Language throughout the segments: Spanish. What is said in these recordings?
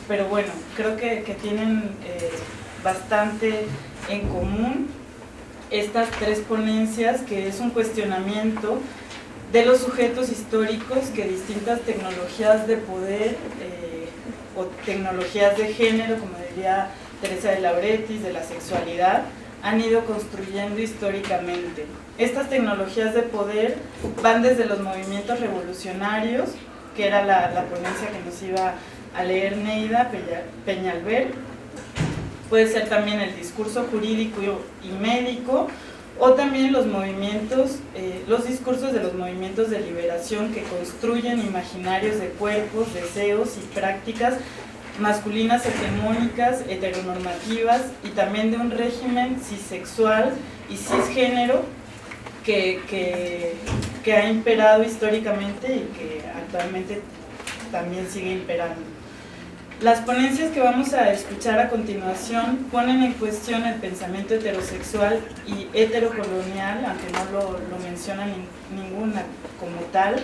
pero bueno, creo que tienen bastante en común estas tres ponencias, que es un cuestionamiento de los sujetos históricos que distintas tecnologías de poder o tecnologías de género, como diría Teresa de Lauretis, de la sexualidad, han ido construyendo históricamente. Estas tecnologías de poder van desde los movimientos revolucionarios, que era la ponencia que nos iba a leer Neida Peñalver, puede ser también el discurso jurídico y médico, o también los movimientos, los discursos de los movimientos de liberación que construyen imaginarios de cuerpos, deseos y prácticas masculinas hegemónicas, heteronormativas, y también de un régimen cisexual y cisgénero que ha imperado históricamente y que actualmente también sigue imperando. Las ponencias que vamos a escuchar a continuación ponen en cuestión el pensamiento heterosexual y heterocolonial, aunque no lo menciona ninguna como tal,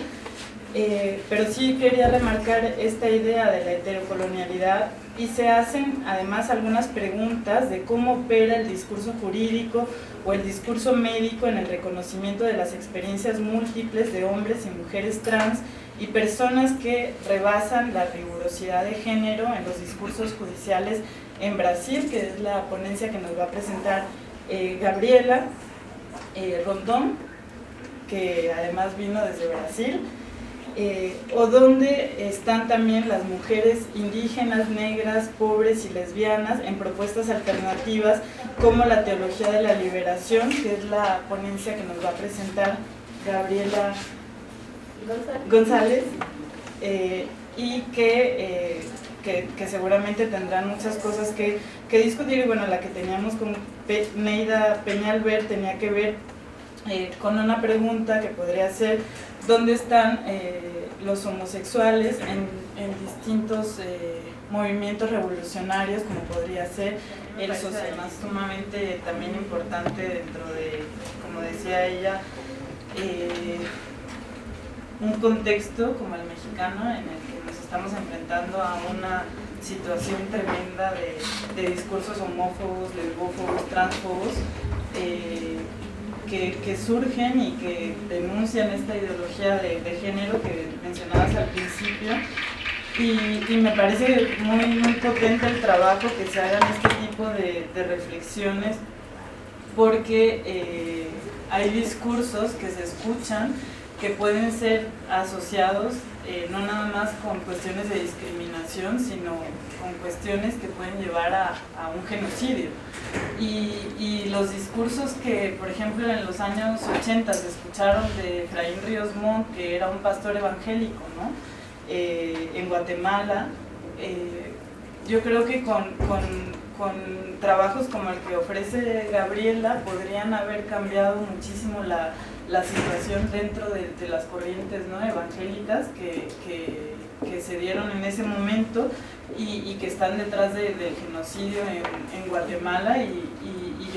pero sí quería remarcar esta idea de la heterocolonialidad, y se hacen además algunas preguntas de cómo opera el discurso jurídico o el discurso médico en el reconocimiento de las experiencias múltiples de hombres y mujeres trans y personas que rebasan la rigurosidad de género en los discursos judiciales en Brasil, que es la ponencia que nos va a presentar Gabriela Rondón, que además vino desde Brasil, o donde están también las mujeres indígenas, negras, pobres y lesbianas en propuestas alternativas como la teología de la liberación, que es la ponencia que nos va a presentar Gabriela González, y que seguramente tendrán muchas cosas que discutir. Y bueno, la que teníamos con Neida Peñalver tenía que ver con una pregunta que podría ser: ¿dónde están los homosexuales en distintos movimientos revolucionarios, como podría ser el socialismo, sumamente también importante dentro de, como decía ella, un contexto como el mexicano, en el que nos estamos enfrentando a una situación tremenda de discursos homófobos, lesbófobos, transfobos, que surgen y que denuncian esta ideología de género que mencionabas al principio, y me parece muy potente el trabajo que se haga en este tipo de reflexiones, porque hay discursos que se escuchan que pueden ser asociados no nada más con cuestiones de discriminación, sino con cuestiones que pueden llevar a un genocidio. Y los discursos que, por ejemplo, en los años 80 se escucharon de Efraín Ríos Montt, que era un pastor evangélico, ¿no? En Guatemala, yo creo que con trabajos como el que ofrece Gabriela podrían haber cambiado muchísimo la situación dentro de las corrientes, ¿no?, evangélicas que se dieron en ese momento y que están detrás del genocidio en Guatemala, y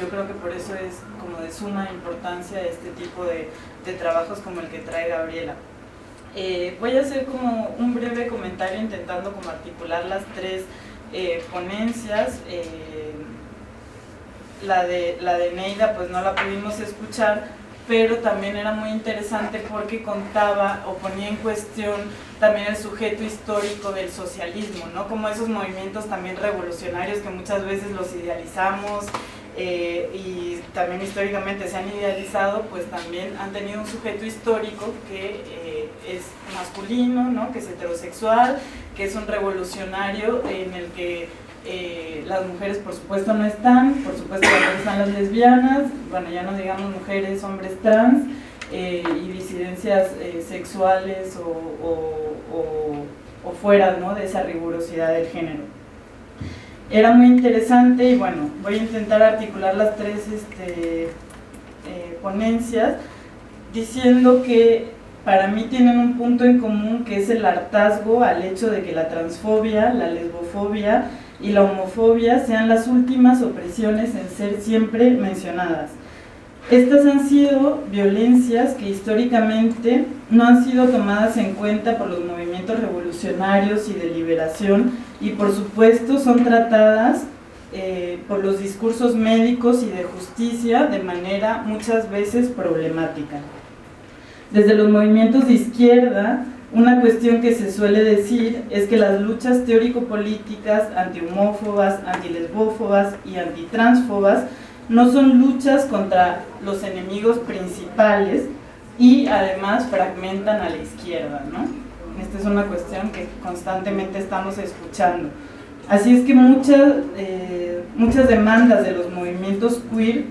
yo creo que por eso es como de suma importancia este tipo de trabajos como el que trae Gabriela. Voy a hacer como un breve comentario intentando como articular las tres ponencias. La de Neida pues no la pudimos escuchar, pero también era muy interesante porque contaba o ponía en cuestión también el sujeto histórico del socialismo, ¿no? Como esos movimientos también revolucionarios que muchas veces los idealizamos y también históricamente se han idealizado, pues también han tenido un sujeto histórico que es masculino, ¿no?, que es heterosexual, que es un revolucionario en el que las mujeres por supuesto no están, por supuesto que están las lesbianas, bueno, ya no digamos mujeres, hombres trans, y disidencias sexuales o fuera, ¿no?, de esa rigurosidad del género. Era muy interesante, y bueno, voy a intentar articular las tres ponencias diciendo que para mí tienen un punto en común, que es el hartazgo al hecho de que la transfobia, la lesbofobia y la homofobia sean las últimas opresiones en ser siempre mencionadas. Estas han sido violencias que históricamente no han sido tomadas en cuenta por los movimientos movimientos revolucionarios y de liberación, y por supuesto son tratadas por los discursos médicos y de justicia de manera muchas veces problemática. Desde los movimientos de izquierda, una cuestión que se suele decir es que las luchas teórico-políticas antihomófobas, antilesbófobas y antitransfobas no son luchas contra los enemigos principales y además fragmentan a la izquierda, ¿no? Esta es una cuestión que constantemente estamos escuchando. Así es que muchas demandas de los movimientos queer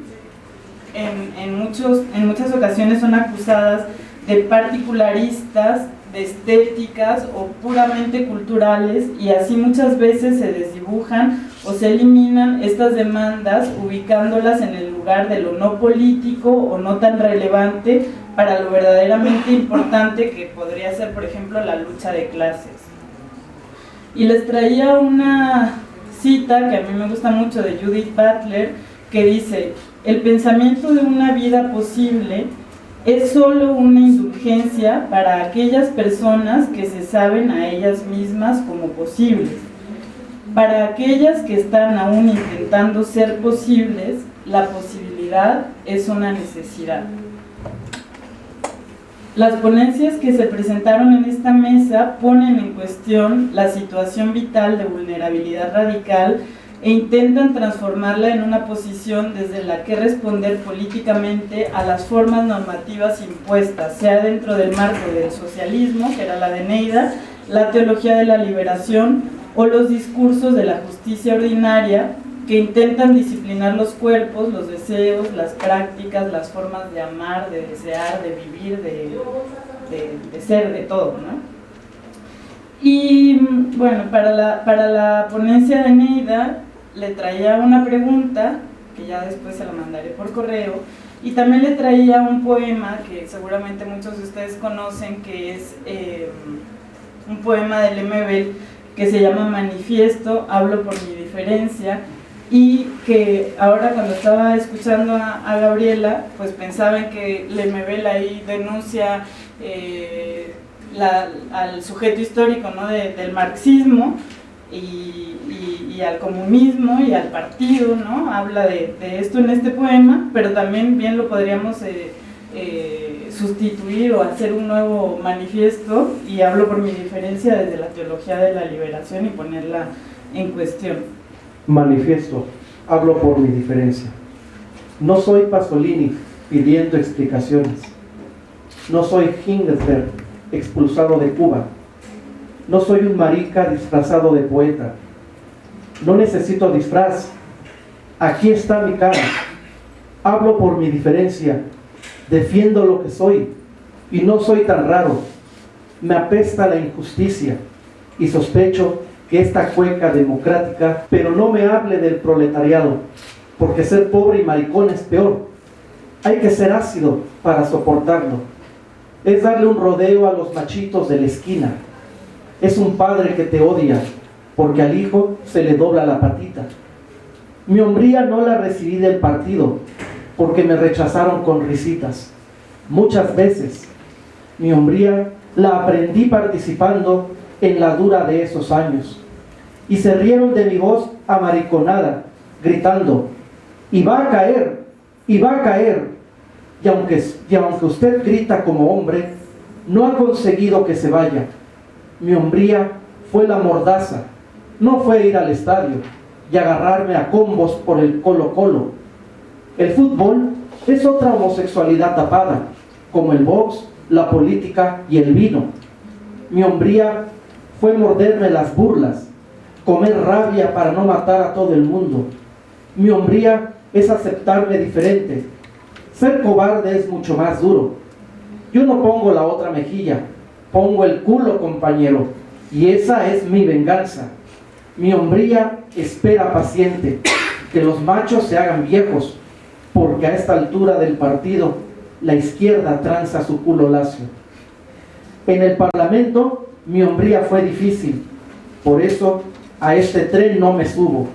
en muchas ocasiones son acusadas de particularistas, de estéticas o puramente culturales, y así muchas veces se desdibujan o se eliminan estas demandas ubicándolas en el lugar de lo no político o no tan relevante para lo verdaderamente importante que podría ser, por ejemplo, la lucha de clases. Y les traía una cita que a mí me gusta mucho de Judith Butler, que dice: el pensamiento de una vida posible es solo una indulgencia para aquellas personas que se saben a ellas mismas como posibles. Para aquellas que están aún intentando ser posibles, la posibilidad es una necesidad. Las ponencias que se presentaron en esta mesa ponen en cuestión la situación vital de vulnerabilidad radical e intentan transformarla en una posición desde la que responder políticamente a las formas normativas impuestas, sea dentro del marco del socialismo, que era la de Neida, la teología de la liberación o los discursos de la justicia ordinaria, que intentan disciplinar los cuerpos, los deseos, las prácticas, las formas de amar, de desear, de vivir, de ser, de todo, ¿no? Y bueno, para la ponencia de Neida le traía una pregunta, que ya después se la mandaré por correo, y también le traía un poema que seguramente muchos de ustedes conocen, que es un poema de Lemebel que se llama Manifiesto, hablo por mi diferencia, y que ahora cuando estaba escuchando a Gabriela, pues pensaba en que Lemebel ahí denuncia al sujeto histórico, ¿no? del marxismo y al comunismo y al partido, ¿no? Habla de esto en este poema, pero también bien lo podríamos sustituir o hacer un nuevo manifiesto, y hablo por mi diferencia desde la teología de la liberación y ponerla en cuestión. Manifiesto, hablo por mi diferencia. No soy Pasolini pidiendo explicaciones. No soy Himmler expulsado de Cuba. No soy un marica disfrazado de poeta. No necesito disfraz. Aquí está mi cara. Hablo por mi diferencia. Defiendo lo que soy. Y no soy tan raro. Me apesta la injusticia. Y sospecho que esta cueca democrática, pero no me hable del proletariado, porque ser pobre y maricón es peor. Hay que ser ácido para soportarlo. Es darle un rodeo a los machitos de la esquina. Es un padre que te odia, porque al hijo se le dobla la patita. Mi hombría no la recibí del partido, porque me rechazaron con risitas. Muchas veces. Mi hombría la aprendí participando en la dura de esos años. Y se rieron de mi voz amariconada, gritando: y va a caer, y va a caer. Y aunque usted grita como hombre, no ha conseguido que se vaya. Mi hombría fue la mordaza, no fue ir al estadio y agarrarme a combos por el Colo-Colo. El fútbol es otra homosexualidad tapada, como el box, la política y el vino. Mi hombría fue morderme las burlas, comer rabia para no matar a todo el mundo. Mi hombría es aceptarme diferente. Ser cobarde es mucho más duro. Yo no pongo la otra mejilla, pongo el culo, compañero, y esa es mi venganza. Mi hombría espera paciente que los machos se hagan viejos, porque a esta altura del partido la izquierda tranza su culo lacio. En el Parlamento mi hombría fue difícil, por eso a este tren no me subo,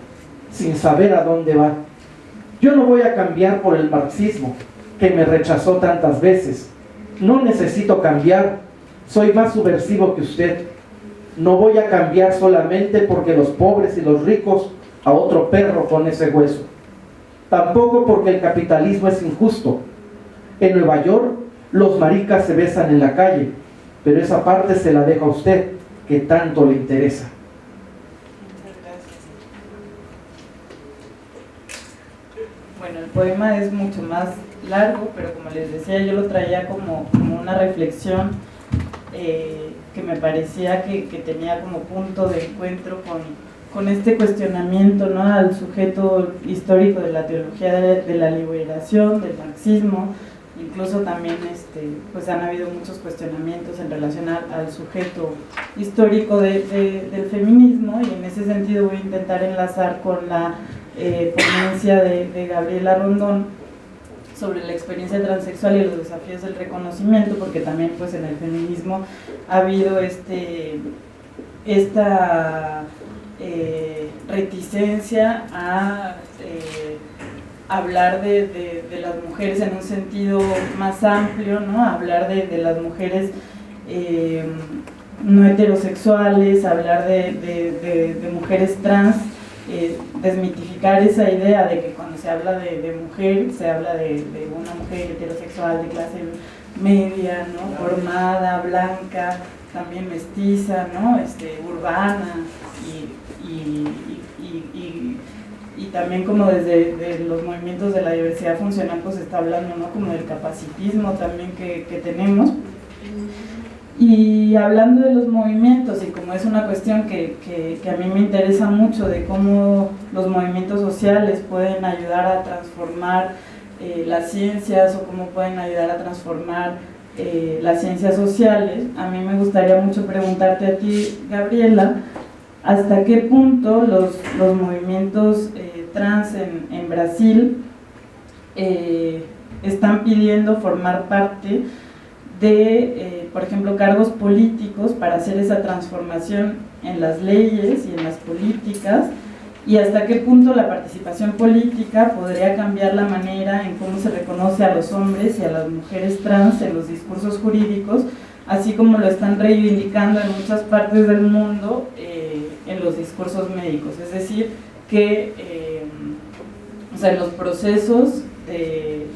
sin saber a dónde va. Yo no voy a cambiar por el marxismo, que me rechazó tantas veces. No necesito cambiar, soy más subversivo que usted. No voy a cambiar solamente porque los pobres y los ricos a otro perro con ese hueso. Tampoco porque el capitalismo es injusto. En Nueva York, los maricas se besan en la calle, pero esa parte se la deja a usted, que tanto le interesa. Muchas gracias. Bueno, el poema es mucho más largo, pero como les decía, yo lo traía como una reflexión que me parecía que tenía como punto de encuentro con este cuestionamiento, ¿no?, al sujeto histórico de la teología de la liberación, del marxismo. Incluso también pues han habido muchos cuestionamientos en relación al sujeto histórico del feminismo, y en ese sentido voy a intentar enlazar con la ponencia de Gabriela Rondón sobre la experiencia transexual y los desafíos del reconocimiento, porque también pues en el feminismo ha habido esta reticencia a hablar de las mujeres en un sentido más amplio, ¿no? Hablar de las mujeres no heterosexuales, hablar de mujeres trans, desmitificar esa idea de que cuando se habla de mujer, se habla de una mujer heterosexual de clase media, ¿no?, formada, blanca, también mestiza, ¿no?, urbana, y también como desde los movimientos de la diversidad funcional pues se está hablando, ¿no?, como del capacitismo también que tenemos. Y hablando de los movimientos, y como es una cuestión que a mí me interesa mucho, de cómo los movimientos sociales pueden ayudar a transformar las ciencias, o cómo pueden ayudar a transformar las ciencias sociales, a mí me gustaría mucho preguntarte a ti, Gabriela, ¿hasta qué punto los movimientos trans en Brasil están pidiendo formar parte de, por ejemplo, cargos políticos para hacer esa transformación en las leyes y en las políticas, y hasta qué punto la participación política podría cambiar la manera en cómo se reconoce a los hombres y a las mujeres trans en los discursos jurídicos, así como lo están reivindicando en muchas partes del mundo en los discursos médicos? Es decir, que o sea, en los procesos de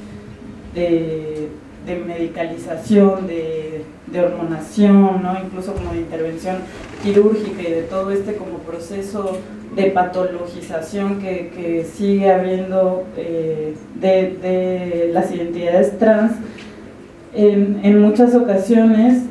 medicalización, de hormonación, ¿no?, incluso como de intervención quirúrgica, y de todo como proceso de patologización que sigue habiendo de las identidades trans, en muchas ocasiones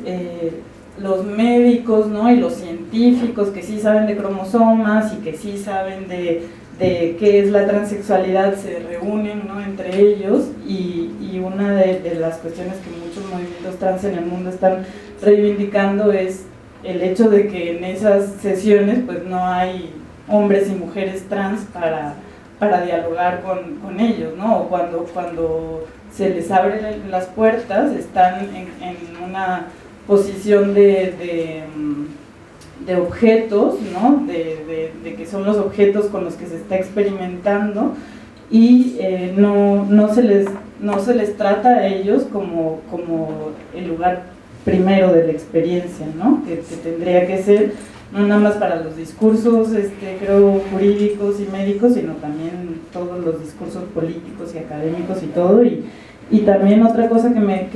los médicos, ¿no?, y los científicos que sí saben de cromosomas y que sí saben de qué es la transexualidad se reúnen, ¿no?, entre ellos, y una de las cuestiones que muchos movimientos trans en el mundo están reivindicando es el hecho de que en esas sesiones pues no hay hombres y mujeres trans para dialogar con ellos, ¿no?, o cuando se les abren las puertas están en una posición de objetos, ¿no?, de que son los objetos con los que se está experimentando, y no se les trata a ellos como el lugar primero de la experiencia, ¿no?, que tendría que ser no nada más para los discursos creo jurídicos y médicos, sino también todos los discursos políticos y académicos y todo. Y también otra cosa que me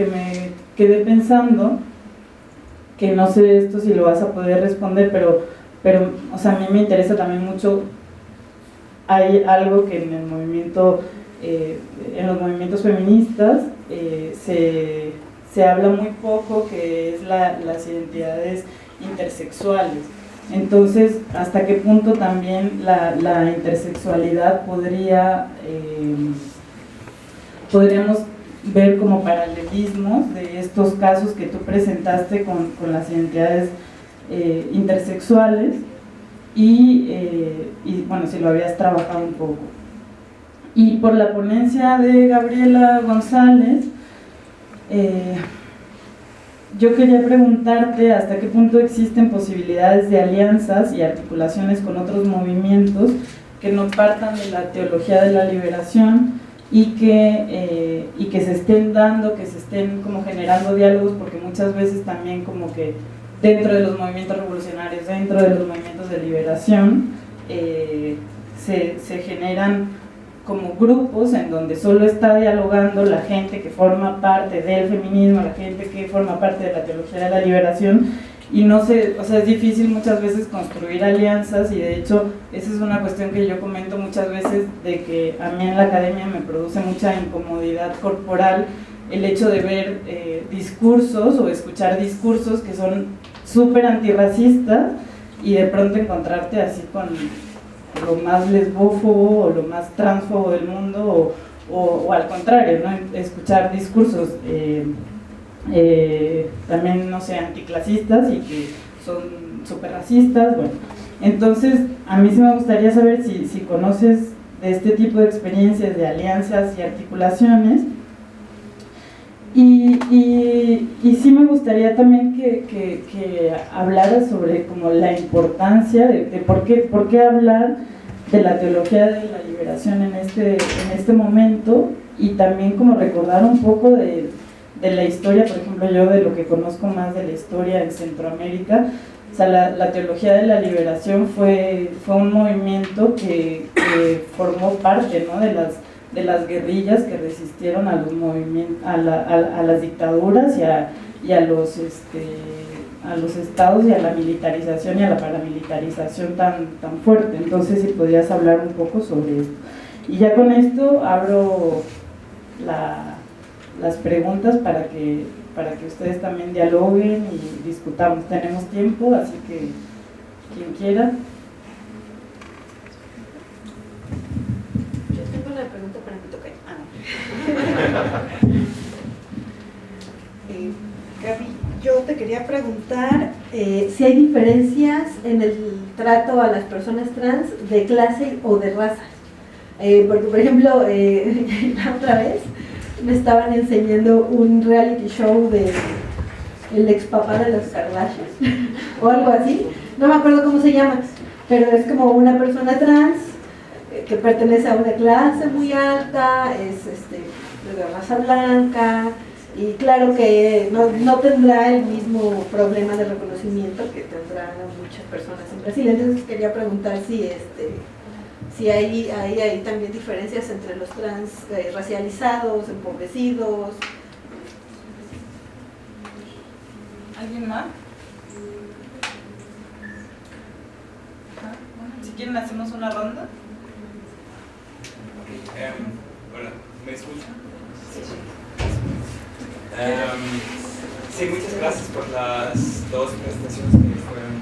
quedé pensando, que no sé esto si lo vas a poder responder, pero o sea, a mí me interesa también mucho. Hay algo que en el movimiento, en los movimientos feministas se habla muy poco, que es las identidades intersexuales. Entonces, ¿hasta qué punto también la intersexualidad podríamos ver como paralelismos de estos casos que tú presentaste con las identidades intersexuales, y bueno, si lo habías trabajado un poco? Y por la ponencia de Gabriela González, yo quería preguntarte hasta qué punto existen posibilidades de alianzas y articulaciones con otros movimientos que no partan de la teología de la liberación, y que se estén dando, que se estén como generando diálogos, porque muchas veces también como que dentro de los movimientos revolucionarios, dentro de los movimientos de liberación, se generan como grupos en donde solo está dialogando la gente que forma parte del feminismo, la gente que forma parte de la teología de la liberación, y no sé, o sea, es difícil muchas veces construir alianzas, y de hecho esa es una cuestión que yo comento muchas veces, de que a mí en la academia me produce mucha incomodidad corporal el hecho de ver discursos o escuchar discursos que son súper antirracistas y de pronto encontrarte así con lo más lesbófobo o lo más transfobo del mundo, o al contrario, ¿no? Escuchar discursos también, no sé, anticlasistas y que son súper racistas. Bueno, entonces a mí sí me gustaría saber si conoces de este tipo de experiencias, de alianzas y articulaciones, y sí me gustaría también que hablaras sobre como la importancia de por qué hablar de la teología de la liberación en este momento, y también como recordar un poco de la historia, por ejemplo, yo de lo que conozco más de la historia en Centroamérica. O sea, la teología de la liberación fue un movimiento que formó parte, ¿no?, de las guerrillas que resistieron a los movimientos, a las dictaduras y a los estados, y a la militarización y a la paramilitarización tan fuerte. Entonces, si podrías hablar un poco sobre esto. Y ya con esto abro las preguntas para que ustedes también dialoguen y discutamos. Tenemos tiempo, así que quien quiera. Yo tengo una pregunta para que toque. Gaby, yo te quería preguntar si hay diferencias en el trato a las personas trans de clase o de raza. Porque, por ejemplo, la otra vez me estaban enseñando un reality show de el ex papá de los Kardashian o algo así, no me acuerdo cómo se llama, pero es como una persona trans que pertenece a una clase muy alta, es de raza blanca, y claro que no tendrá el mismo problema de reconocimiento que tendrán muchas personas en Brasil. Entonces quería preguntar si hay también diferencias entre los trans racializados, empobrecidos. ¿Alguien más? Bueno, si quieren hacemos una ronda. Bueno, ¿me escuchan? Sí, muchas gracias por las dos presentaciones que fueron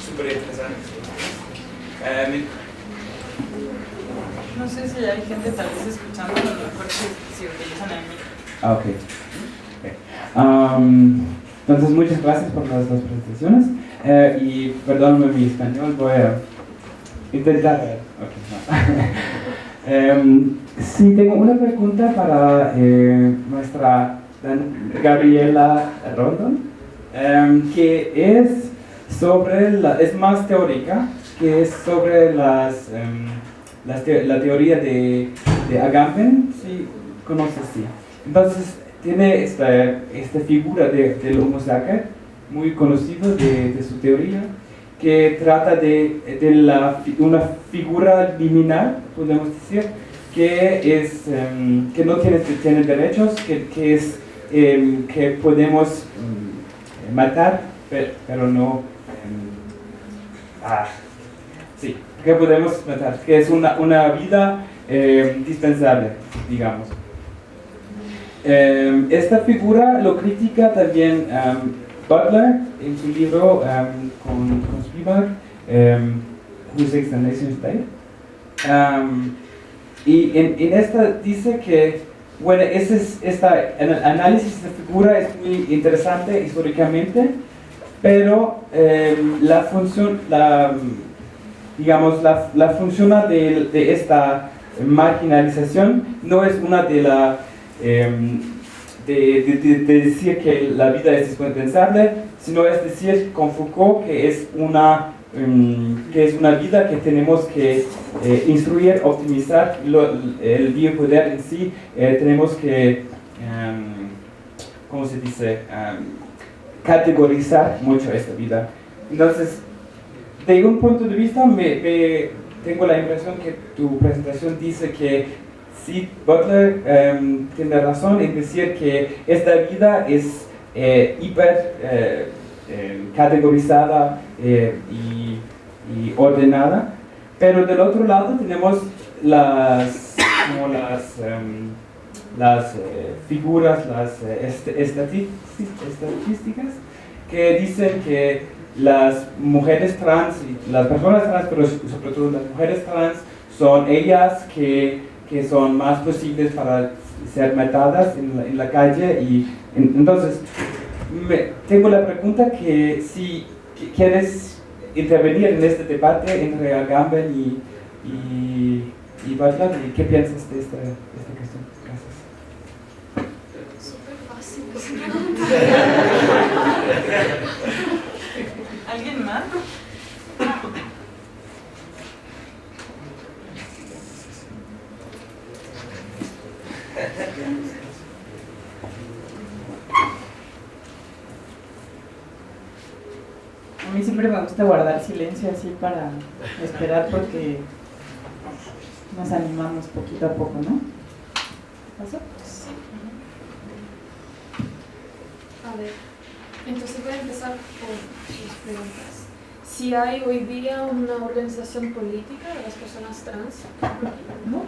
súper interesantes. No sé si hay gente tal vez escuchando, a lo mejor si utilizan el micro. Ah, ok. Entonces, muchas gracias por las dos presentaciones. Y perdóname mi español, voy a intentar. Sí, tengo una pregunta para nuestra Gabriela Rondon, que es sobre es más teórica, que es sobre la teoría de Agamben, si conoces, sí. Entonces, tiene esta figura del Homo sacer, muy conocido de su teoría, que trata de una figura liminal, podemos decir, que no tiene derechos, que podemos matar, pero no... sí, que podemos matar, que es una vida dispensable, digamos. Esta figura lo critica también Butler en su libro con Spivak, Who Seeks the Nation State. Y en esta dice que, bueno, el análisis de figura es muy interesante históricamente, pero la función de esta marginalización no es una de decir que la vida es dispensable, sino es decir con Foucault que es una vida que tenemos que instruir, optimizar. El biopoder en sí tenemos que, ¿cómo se dice? categorizar mucho esta vida. Entonces, de un punto de vista, tengo la impresión que tu presentación dice que sí, Butler tiene razón en decir que esta vida es hiper categorizada y ordenada, pero del otro lado tenemos las figuras, las estadísticas que dicen que las mujeres trans, las personas trans, pero sobre todo las mujeres trans, son ellas que son más posibles para ser matadas en la calle. Y entonces tengo la pregunta que si quieres intervenir en este debate entre Agamben y Butler, ¿qué piensas de esta cuestión? Gracias. Súper fácil. ¿Alguien más? A mí siempre me gusta guardar silencio así para esperar porque nos animamos poquito a poco, ¿no? ¿Pasó? Sí. A ver, entonces voy a empezar por sus preguntas. Si hay hoy día una organización política de las personas trans, ¿no?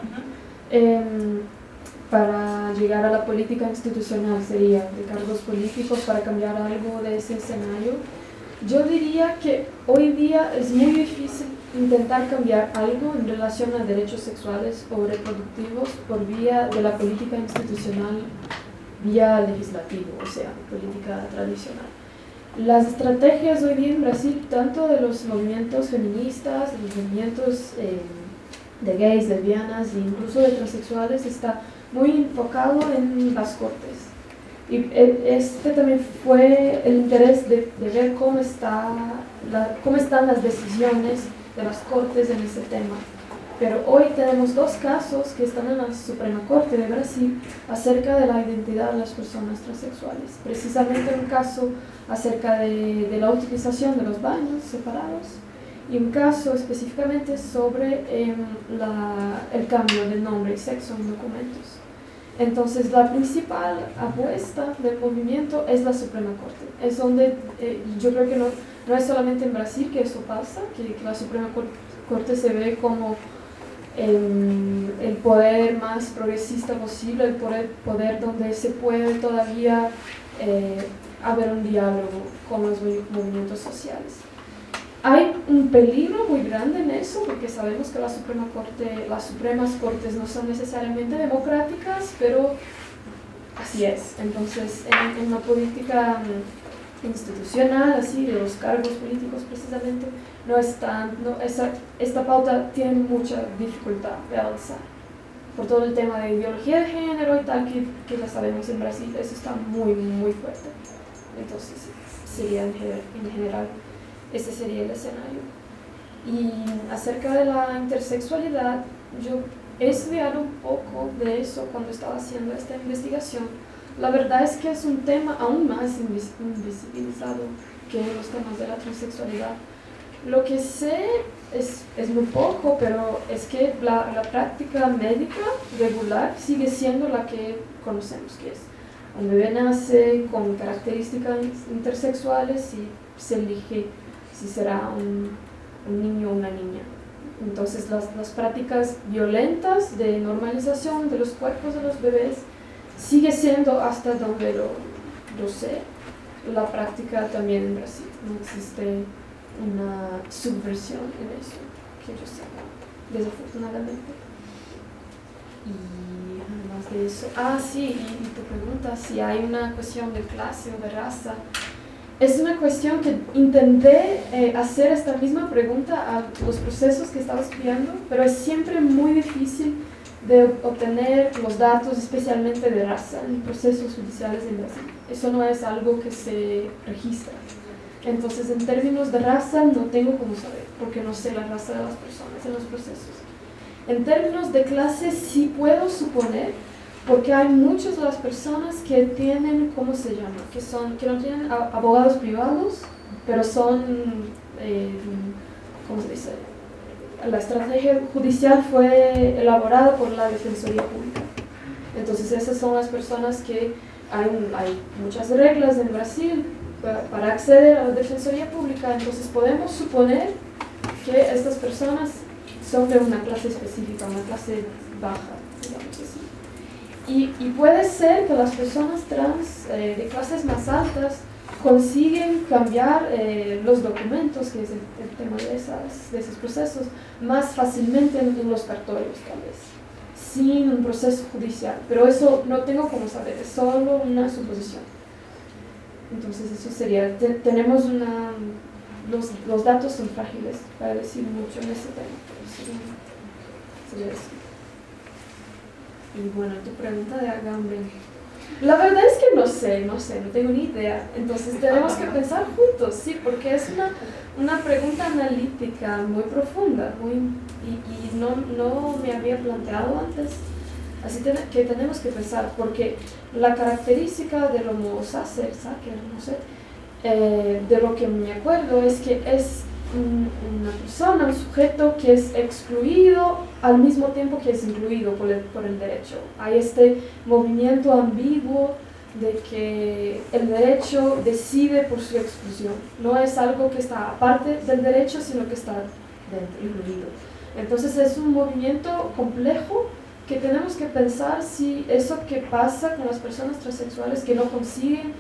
Para llegar a la política institucional sería de cargos políticos para cambiar algo de ese escenario. Yo diría que hoy día es muy difícil intentar cambiar algo en relación a derechos sexuales o reproductivos por vía de la política institucional, vía legislativa, o sea, política tradicional. Las estrategias hoy día en Brasil, tanto de los movimientos feministas, de los movimientos de gays, lesbianas e incluso de transexuales, está muy enfocado en las cortes. Y este también fue el interés de ver cómo están las decisiones de las cortes en ese tema. Pero hoy tenemos dos casos que están en la Suprema Corte de Brasil acerca de la identidad de las personas transexuales. Precisamente un caso acerca de la utilización de los baños separados y un caso específicamente sobre el cambio de nombre y sexo en documentos. Entonces, la principal apuesta del movimiento es la Suprema Corte. Es donde yo creo que no es solamente en Brasil que eso pasa, que la Suprema Corte se ve como el poder más progresista posible, el poder donde se puede todavía haber un diálogo con los movimientos sociales. Hay un peligro muy grande en eso, porque sabemos que las Supremas Cortes no son necesariamente democráticas, pero así es. Entonces, en la política institucional, así, de los cargos políticos precisamente, esta pauta tiene mucha dificultad de avanzar. Por todo el tema de ideología de género y tal, que la sabemos en Brasil, eso está muy, muy fuerte. Entonces, sería en general. Ese sería el escenario. Y acerca de la intersexualidad, yo he estudiado un poco de eso cuando estaba haciendo esta investigación. La verdad es que es un tema aún más invisibilizado que los temas de la transexualidad. Lo que sé es muy poco, pero es que la práctica médica regular sigue siendo la que conocemos, que es un bebé nace con características intersexuales y se elige si será un niño o una niña. Entonces las prácticas violentas de normalización de los cuerpos de los bebés sigue siendo, hasta donde lo sé, la práctica también en Brasil. No existe una subversión en eso, que yo sepa, desafortunadamente. Y además de eso, sí, y tu pregunta si hay una cuestión de clase o de raza. Es una cuestión que intenté hacer esta misma pregunta a los procesos que estaba estudiando, pero es siempre muy difícil de obtener los datos, especialmente de raza, en procesos judiciales en Brasil. Eso no es algo que se registra. Entonces, en términos de raza, no tengo cómo saber, porque no sé la raza de las personas en los procesos. En términos de clase, sí puedo suponer, porque hay muchas de las personas que tienen, ¿cómo se llama? Que no tienen abogados privados, pero son, ¿cómo se dice? La estrategia judicial fue elaborada por la Defensoría Pública. Entonces esas son las personas que hay muchas reglas en Brasil para acceder a la Defensoría Pública, entonces podemos suponer que estas personas son de una clase específica, una clase baja, digamos así. Y puede ser que las personas trans de clases más altas consiguen cambiar los documentos, que es el tema de esos procesos, más fácilmente en los cartorios, tal vez, sin un proceso judicial. Pero eso no tengo cómo saber, es solo una suposición. Entonces eso sería, tenemos los datos son frágiles para decir mucho en ese tema, pero sería eso. Y bueno, tu pregunta de Agamben. La verdad es que no tengo ni idea. Entonces tenemos que pensar juntos, sí, porque es una pregunta analítica muy profunda y no me había planteado antes. Así que tenemos que pensar, porque la característica del Homo sacer, no sé, de lo que me acuerdo es que es una persona, un sujeto que es excluido al mismo tiempo que es incluido por el derecho. Hay este movimiento ambiguo de que el derecho decide por su exclusión. No es algo que está aparte del derecho, sino que está dentro, incluido. Entonces es un movimiento complejo que tenemos que pensar si eso que pasa con las personas transexuales que no consiguen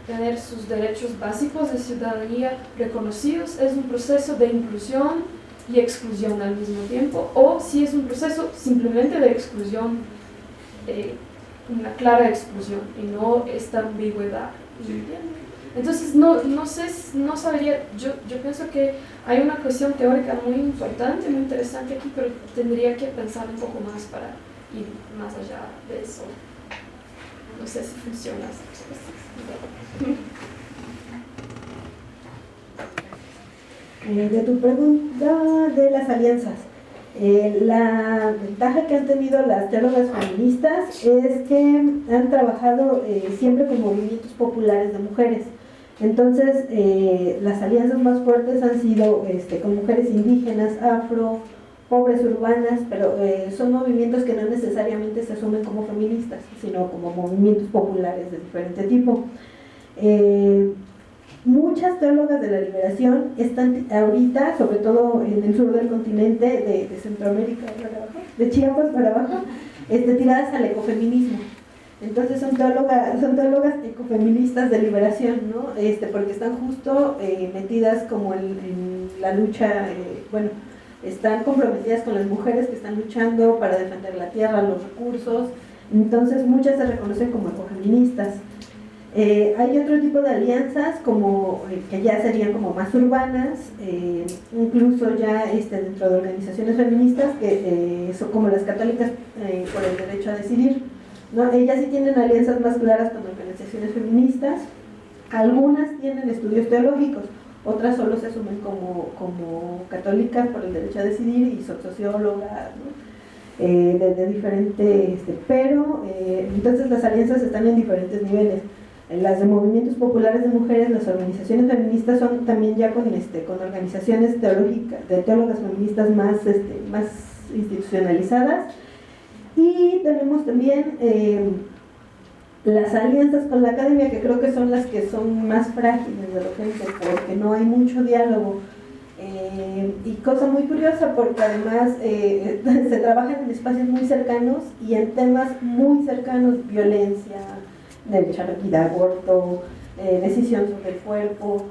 tener sus derechos básicos de ciudadanía reconocidos es un proceso de inclusión y exclusión al mismo tiempo, o si es un proceso simplemente de exclusión, una clara exclusión y no esta ambigüedad. Entonces no sabría, yo pienso que hay una cuestión teórica muy importante, muy interesante aquí, pero tendría que pensar un poco más para ir más allá de eso. No sé si funciona. De tu pregunta de las alianzas, la ventaja que han tenido las teólogas feministas es que han trabajado siempre con movimientos populares de mujeres. Entonces, las alianzas más fuertes han sido con mujeres indígenas, afro, pobres urbanas, pero son movimientos que no necesariamente se asumen como feministas, sino como movimientos populares de diferente tipo. Muchas teólogas de la liberación están ahorita, sobre todo en el sur del continente, de Centroamérica para abajo, de Chiapas para abajo, tiradas al ecofeminismo. Entonces son teólogas ecofeministas de liberación, ¿no? Porque están justo metidas como en la lucha, están comprometidas con las mujeres que están luchando para defender la tierra, los recursos. Entonces muchas se reconocen como ecofeministas. Hay otro tipo de alianzas como que ya serían como más urbanas, incluso ya dentro de organizaciones feministas que son como las católicas por el derecho a decidir, ¿no? Ellas sí tienen alianzas más claras con organizaciones feministas. Algunas tienen estudios teológicos, otras solo se asumen como católicas por el derecho a decidir y son sociólogas, ¿no? De diferente, pero entonces las alianzas están en diferentes niveles. Las de movimientos populares de mujeres, las organizaciones feministas son también ya con organizaciones teológicas, de teólogas feministas más institucionalizadas. Y tenemos también las alianzas con la academia, que creo que son las que son más frágiles de repente, porque no hay mucho diálogo. Y cosa muy curiosa, porque además se trabaja en espacios muy cercanos y en temas muy cercanos: violencia, derecho a la vida, aborto, decisión sobre el cuerpo,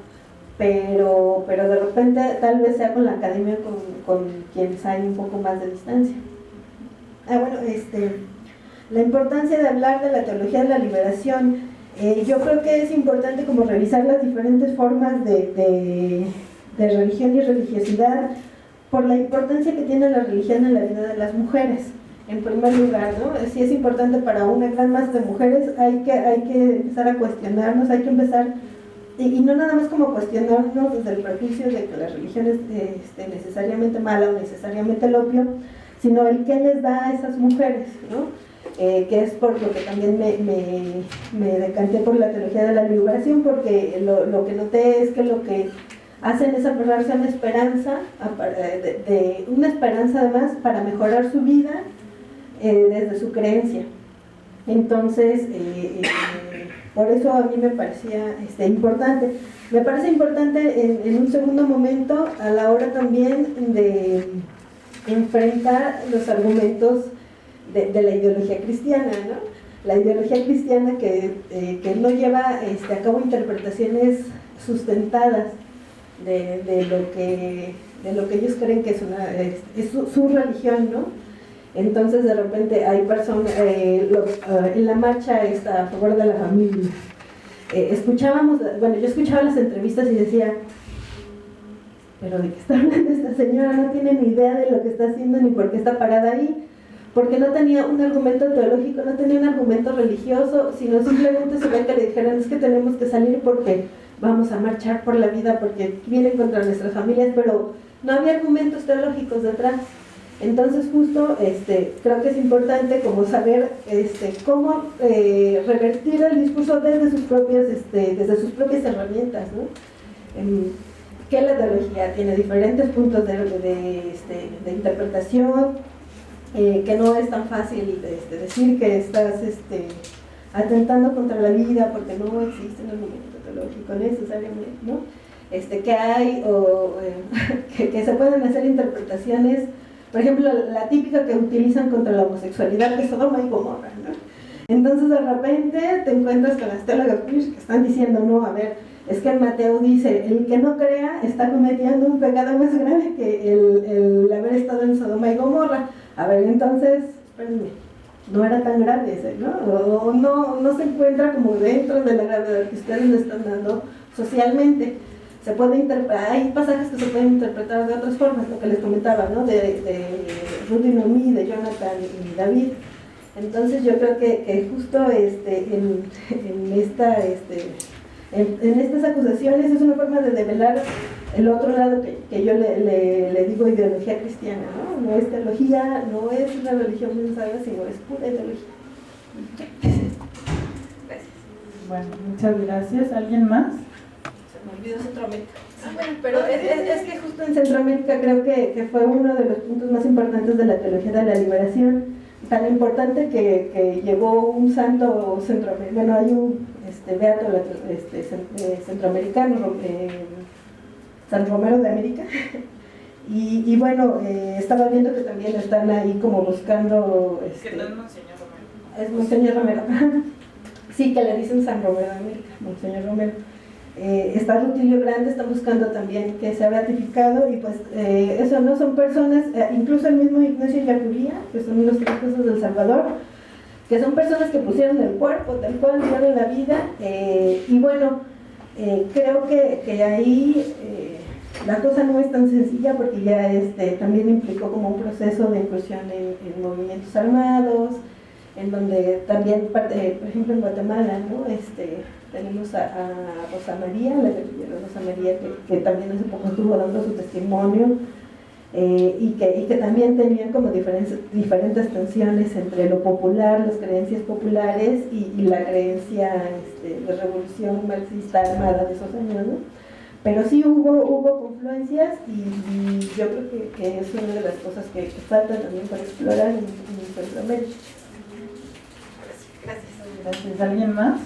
pero de repente tal vez sea con la academia con quienes hay un poco más de distancia. La importancia de hablar de la teología de la liberación, yo creo que es importante como revisar las diferentes formas de religión y religiosidad por la importancia que tiene la religión en la vida de las mujeres. En primer lugar, ¿no? Si es importante para una gran masa de mujeres, hay que empezar a cuestionarnos, hay que empezar, y no nada más como cuestionarnos desde el prejuicio de que la religión es necesariamente mala o necesariamente el opio, sino el qué les da a esas mujeres, ¿no? que es por lo que también me decanté por la teología de la liberación, porque lo que noté es que lo que hacen es aferrarse a una esperanza, una esperanza además para mejorar su vida desde su creencia. Entonces, por eso a mí me parecía importante. Me parece importante en un segundo momento a la hora también de enfrentar los argumentos de la ideología cristiana, ¿no? La ideología cristiana que no lleva a cabo interpretaciones sustentadas de lo que ellos creen que es su religión, ¿no? Entonces de repente hay personas, en la marcha a favor de la familia, yo escuchaba las entrevistas y decía, pero ¿de qué está hablando esta señora? No tiene ni idea de lo que está haciendo ni por qué está parada ahí, porque no tenía un argumento teológico, no tenía un argumento religioso, sino simplemente se ve que le dijeron, es que tenemos que salir porque vamos a marchar por la vida, porque vienen contra nuestras familias, pero no había argumentos teológicos detrás. Entonces justo creo que es importante como saber cómo revertir el discurso desde sus propias herramientas, ¿no? Que la teología tiene diferentes puntos de interpretación, que no es tan fácil decir que estás atentando contra la vida porque no existe un argumento teológico necesariamente, ¿no? Que hay que se pueden hacer interpretaciones. Por ejemplo, la típica que utilizan contra la homosexualidad de Sodoma y Gomorra, ¿no? Entonces de repente te encuentras con las teólogas que están diciendo, no, a ver, es que Mateo dice, el que no crea está cometiendo un pecado más grave que el haber estado en Sodoma y Gomorra. A ver, entonces, espérenme, no era tan grave ese, ¿no? O no se encuentra como dentro de la gravedad que ustedes le están dando socialmente. Se puede hay pasajes que se pueden interpretar de otras formas, lo que les comentaba, ¿no? De Ruth y Noemí, de Jonathan y David. Entonces yo creo que justo en estas acusaciones es una forma de develar el otro lado que yo le digo ideología cristiana, ¿no? No es teología, no es una religión pensada, sino es pura ideología. Gracias. Bueno, muchas gracias. ¿Alguien más? Me olvidó Centroamérica. Sí, bueno, pero es que justo en Centroamérica creo que fue uno de los puntos más importantes de la teología de la liberación, tan importante que llevó un santo centroamericano, bueno, hay un beato centroamericano, San Romero de América, y bueno, estaba viendo que también están ahí como buscando... que no es Monseñor Romero. Es Monseñor Romero. Sí, que le dicen San Romero de América, Monseñor Romero. Está Rutilio Grande, está buscando también que sea beatificado, y pues eso, ¿no? Son personas, incluso el mismo Ignacio Yacuría, que son los tres cosas del Salvador, que son personas que pusieron el cuerpo tal cual, dieron la vida, y bueno, creo que ahí la cosa no es tan sencilla, porque ya también implicó como un proceso de inclusión en movimientos armados, en donde también, por ejemplo en Guatemala, ¿no? Tenemos a Rosa María, la guerrillera Rosa María, que también hace poco estuvo dando su testimonio, y que también tenían como diferentes tensiones entre lo popular, las creencias populares y la creencia de revolución marxista armada de esos años, ¿no? Pero sí hubo confluencias, y yo creo que es una de las cosas que falta también para explorar en Centroamérica. Gracias. ¿Alguien más?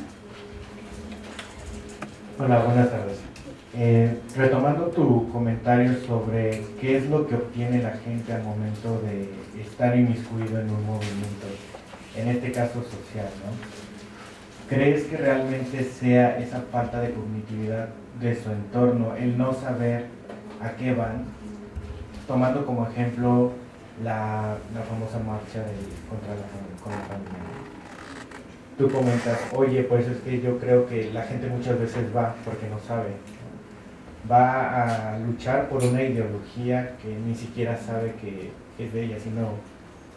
Hola, buenas tardes. Retomando tu comentario sobre qué es lo que obtiene la gente al momento de estar inmiscuido en un movimiento, en este caso social, ¿no? ¿Crees que realmente sea esa falta de cognitividad de su entorno, el no saber a qué van? Tomando como ejemplo la famosa marcha contra la familia. Tú comentas, oye, pues es que yo creo que la gente muchas veces va porque no sabe, ¿no? Va a luchar por una ideología que ni siquiera sabe que es de ella, sino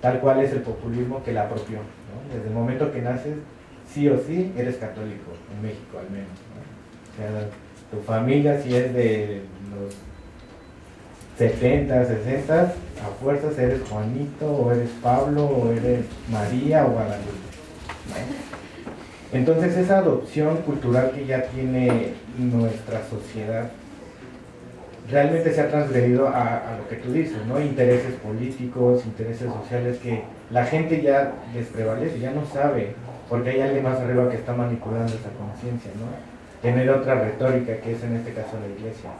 tal cual es el populismo que la apropió, ¿no? Desde el momento que naces, sí o sí eres católico, en México al menos, ¿no? O sea, tu familia si es de los 70, 60, a fuerzas eres Juanito, o eres Pablo, o eres María, o Guadalupe, ¿no? Entonces esa adopción cultural que ya tiene nuestra sociedad realmente se ha transgredido a lo que tú dices, ¿no? Intereses políticos, intereses sociales que la gente ya les prevalece, ya no sabe, porque hay alguien más arriba que está manipulando esa conciencia, ¿no? Tener otra retórica, que es en este caso la iglesia.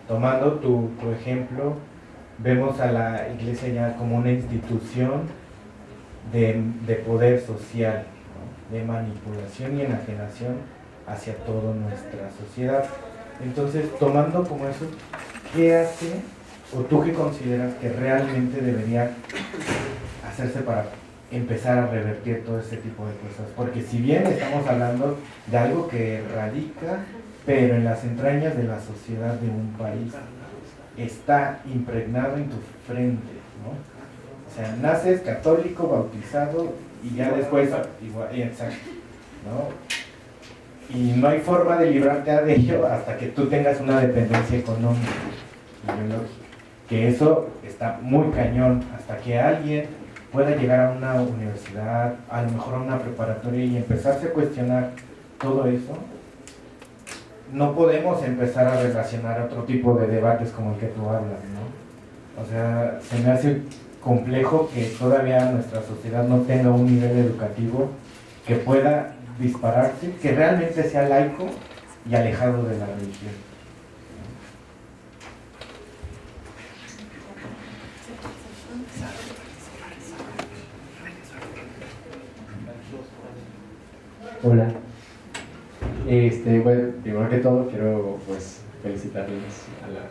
Tomando tu ejemplo, vemos a la iglesia ya como una institución de poder social, ¿no? De manipulación y enajenación hacia toda nuestra sociedad. Entonces, tomando como eso, ¿qué hace o tú qué consideras que realmente debería hacerse para empezar a revertir todo ese tipo de cosas? Porque si bien estamos hablando de algo que radica, pero en las entrañas de la sociedad de un país, está impregnado en tu frente, ¿no? O sea, naces católico, bautizado, y ya después, igual, exacto, ¿no? Y no hay forma de librarte de ello hasta que tú tengas una dependencia económica y biológica. Que eso está muy cañón, hasta que alguien pueda llegar a una universidad, a lo mejor a una preparatoria y empezarse a cuestionar todo eso. No podemos empezar a relacionar otro tipo de debates como el que tú hablas, ¿no? O sea, se me hace complejo que todavía nuestra sociedad no tenga un nivel educativo que pueda dispararse, que realmente sea laico y alejado de la religión. Hola. Bueno, primero que todo quiero pues felicitarles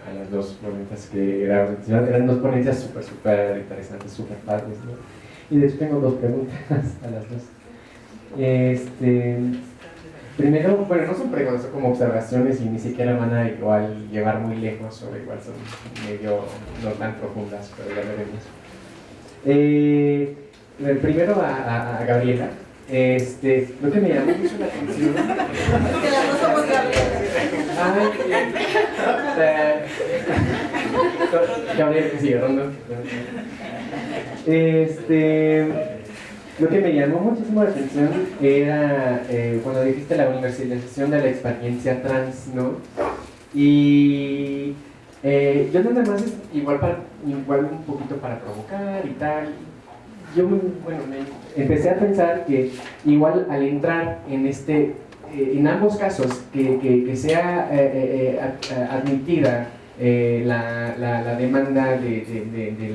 a las dos ponencias que eran dos ponencias súper interesantes, súper padres, ¿no? Y de hecho tengo dos preguntas a las dos. Primero, bueno, no son preguntas, son como observaciones y ni siquiera van a igual llevar muy lejos, o igual son medio no tan profundas, pero ya veremos. Primero a Gabriela. Lo que me llamó mucho la atención. Que las dos somos Gabriela. Gabriela, que sigue, Rondo. Lo que me llamó muchísimo la atención era cuando dijiste la universalización de la experiencia trans, ¿no? Y yo nada más es igual un poquito para provocar y tal. Yo, bueno, empecé a pensar que igual al entrar en en ambos casos, que sea admitida la demanda de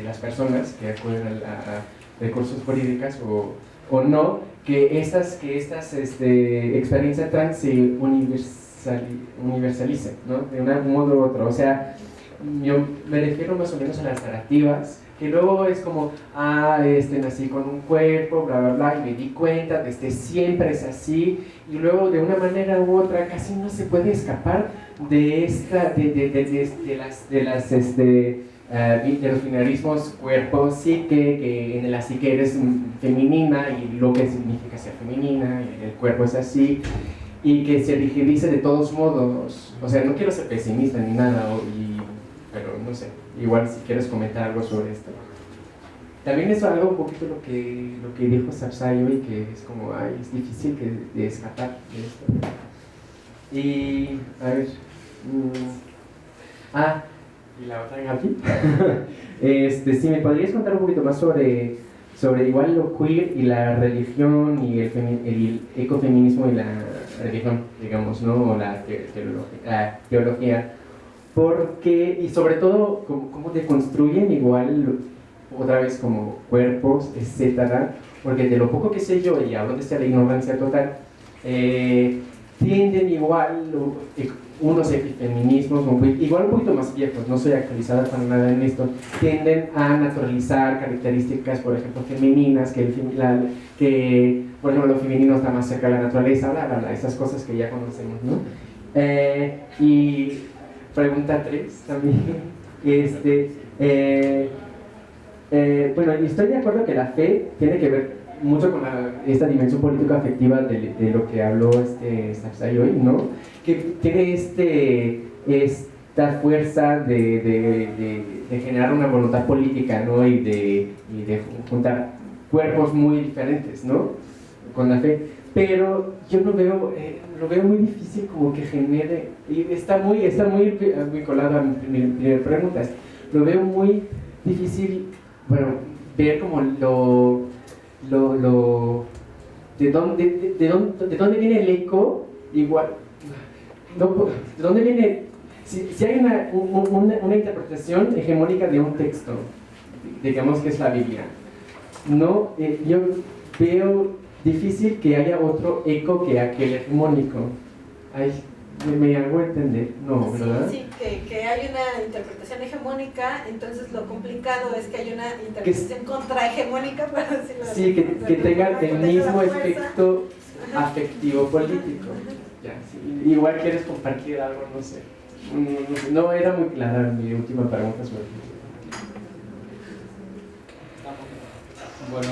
las personas que acuden a recursos jurídicos o no, que estas experiencias trans se universalicen, ¿no? De un modo u otro. O sea, yo me refiero más o menos a las narrativas, que luego es como, nací con un cuerpo, bla, bla, bla, y me di cuenta, desde siempre es así, y luego de una manera u otra casi no se puede escapar de los binarismos cuerpo, psique, que en la psique eres femenina y lo que significa ser femenina, y el cuerpo es así, y que se rigidice de todos modos. O sea, no quiero ser pesimista ni nada, pero no sé, igual si quieres comentar algo sobre esto. También es algo un poquito lo que dijo Sapsayo, y que es como, es difícil de escapar de esto. Y, a ver, y la otra, Gaby. Si me podrías contar un poquito más sobre igual lo queer y la religión y el ecofeminismo y la religión, digamos, ¿no? O la teología. Porque, y sobre todo, cómo deconstruyen igual, otra vez, como cuerpos, etcétera, porque de lo poco que sé yo, y a dónde está la ignorancia total, tienden igual, unos epifeminismos, igual un poquito más viejos, no soy actualizada para nada en esto, tienden a naturalizar características, por ejemplo, femeninas, que por ejemplo, lo femenino está más cerca de la naturaleza, bla, bla, bla, esas cosas que ya conocemos, ¿no? Y pregunta 3 también. Bueno, estoy de acuerdo que la fe tiene que ver mucho con esta dimensión político-afectiva de lo que habló Sapsayo hoy, ¿no? Que tiene esta fuerza de generar una voluntad política, ¿no? y de juntar cuerpos muy diferentes, ¿no? Con la fe, pero yo lo veo muy difícil como que genere, y está muy vinculado a mi primera pregunta, lo veo muy difícil, bueno, ver como de dónde viene el eco, igual, no, de dónde viene, si hay una interpretación hegemónica de un texto, digamos que es la Biblia, no, yo veo difícil que haya otro eco que aquel hegemónico. Ay, me hago entender, no, ¿verdad? Sí, que hay una interpretación hegemónica, entonces lo complicado es que hay una interpretación contrahegemónica, para decirlo así. Sí, que tenga el mismo efecto afectivo político. Ya, sí. Igual quieres compartir algo, no sé. No era muy clara mi última pregunta sobre Bueno,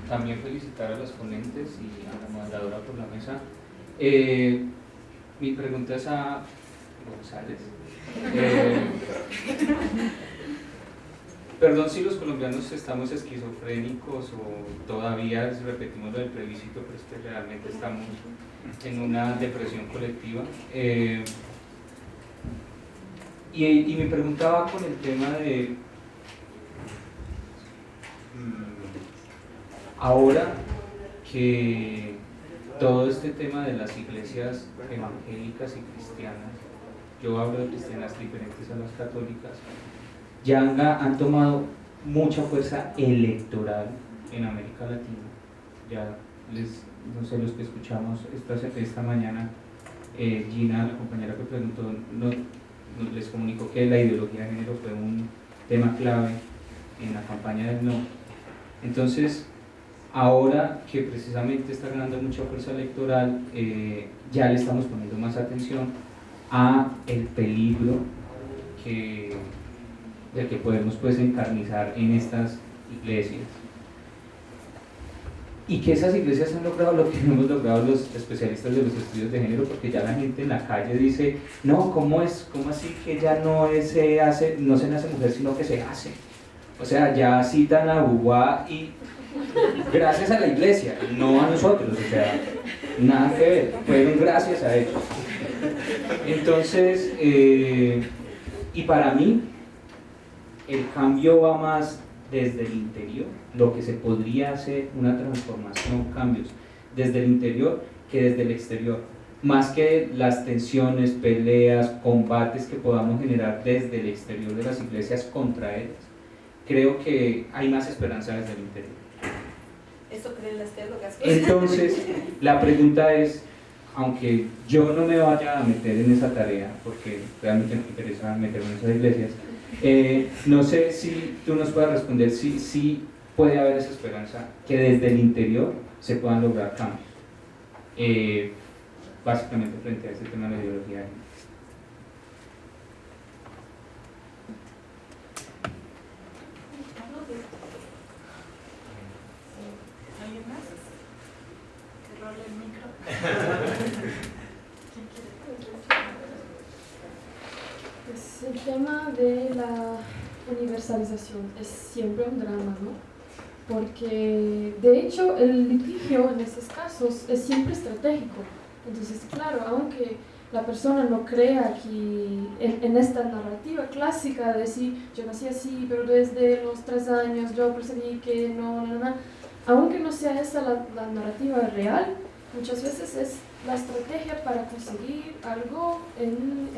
también felicitar a los ponentes y a la moderadora por la mesa. Mi pregunta es a González. Perdón si los colombianos estamos esquizofrénicos o todavía repetimos lo del plebiscito, pero es que realmente estamos en una depresión colectiva. Y me preguntaba con el tema de ahora que todo este tema de las iglesias evangélicas y cristianas, yo hablo de cristianas diferentes a las católicas, ya han tomado mucha fuerza electoral en América Latina. Ya no sé, los que escuchamos esta mañana, Gina, la compañera que preguntó, les comunicó que la ideología de género fue un tema clave en la campaña del no. Entonces, ahora que precisamente está ganando mucha fuerza electoral, ya le estamos poniendo más atención a el peligro del que podemos pues encarnizar en estas iglesias, y que esas iglesias han logrado lo que no hemos logrado los especialistas de los estudios de género, porque ya la gente en la calle dice, no, ¿cómo así que ya no se nace mujer sino que se hace? O sea, ya citan a Uruguay y gracias a la iglesia, no a nosotros, o sea, nada que ver, fueron gracias a ellos. Entonces, y para mí, el cambio va más desde el interior, lo que se podría hacer, una transformación, cambios, desde el interior que desde el exterior, más que las tensiones, peleas, combates que podamos generar desde el exterior de las iglesias contra ellas. Creo que hay más esperanza desde el interior. Eso creen las teólogas. Entonces, la pregunta es, aunque yo no me vaya a meter en esa tarea, porque realmente me interesa meterme en esas iglesias, no sé si tú nos puedas responder si puede haber esa esperanza que desde el interior se puedan lograr cambios, básicamente frente a ese tema de la ideología. ¿Alguien más? Que role el micro. Pues el tema de la universalización es siempre un drama, ¿no? Porque de hecho el litigio en estos casos es siempre estratégico. Entonces, claro, aunque la persona no crea que en esta narrativa clásica de decir yo nací así, pero desde los 3 años yo percibí que no, aunque no sea esa la narrativa real, muchas veces es la estrategia para conseguir algo en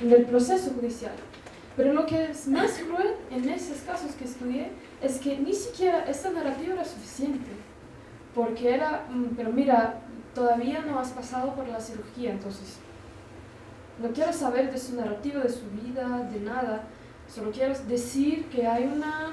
el proceso judicial. Pero lo que es más cruel en esos casos que estudié es que ni siquiera esta narrativa era suficiente, porque era, pero mira, todavía no has pasado por la cirugía, entonces no quiero saber de su narrativa, de su vida, de nada, solo quiero decir que hay una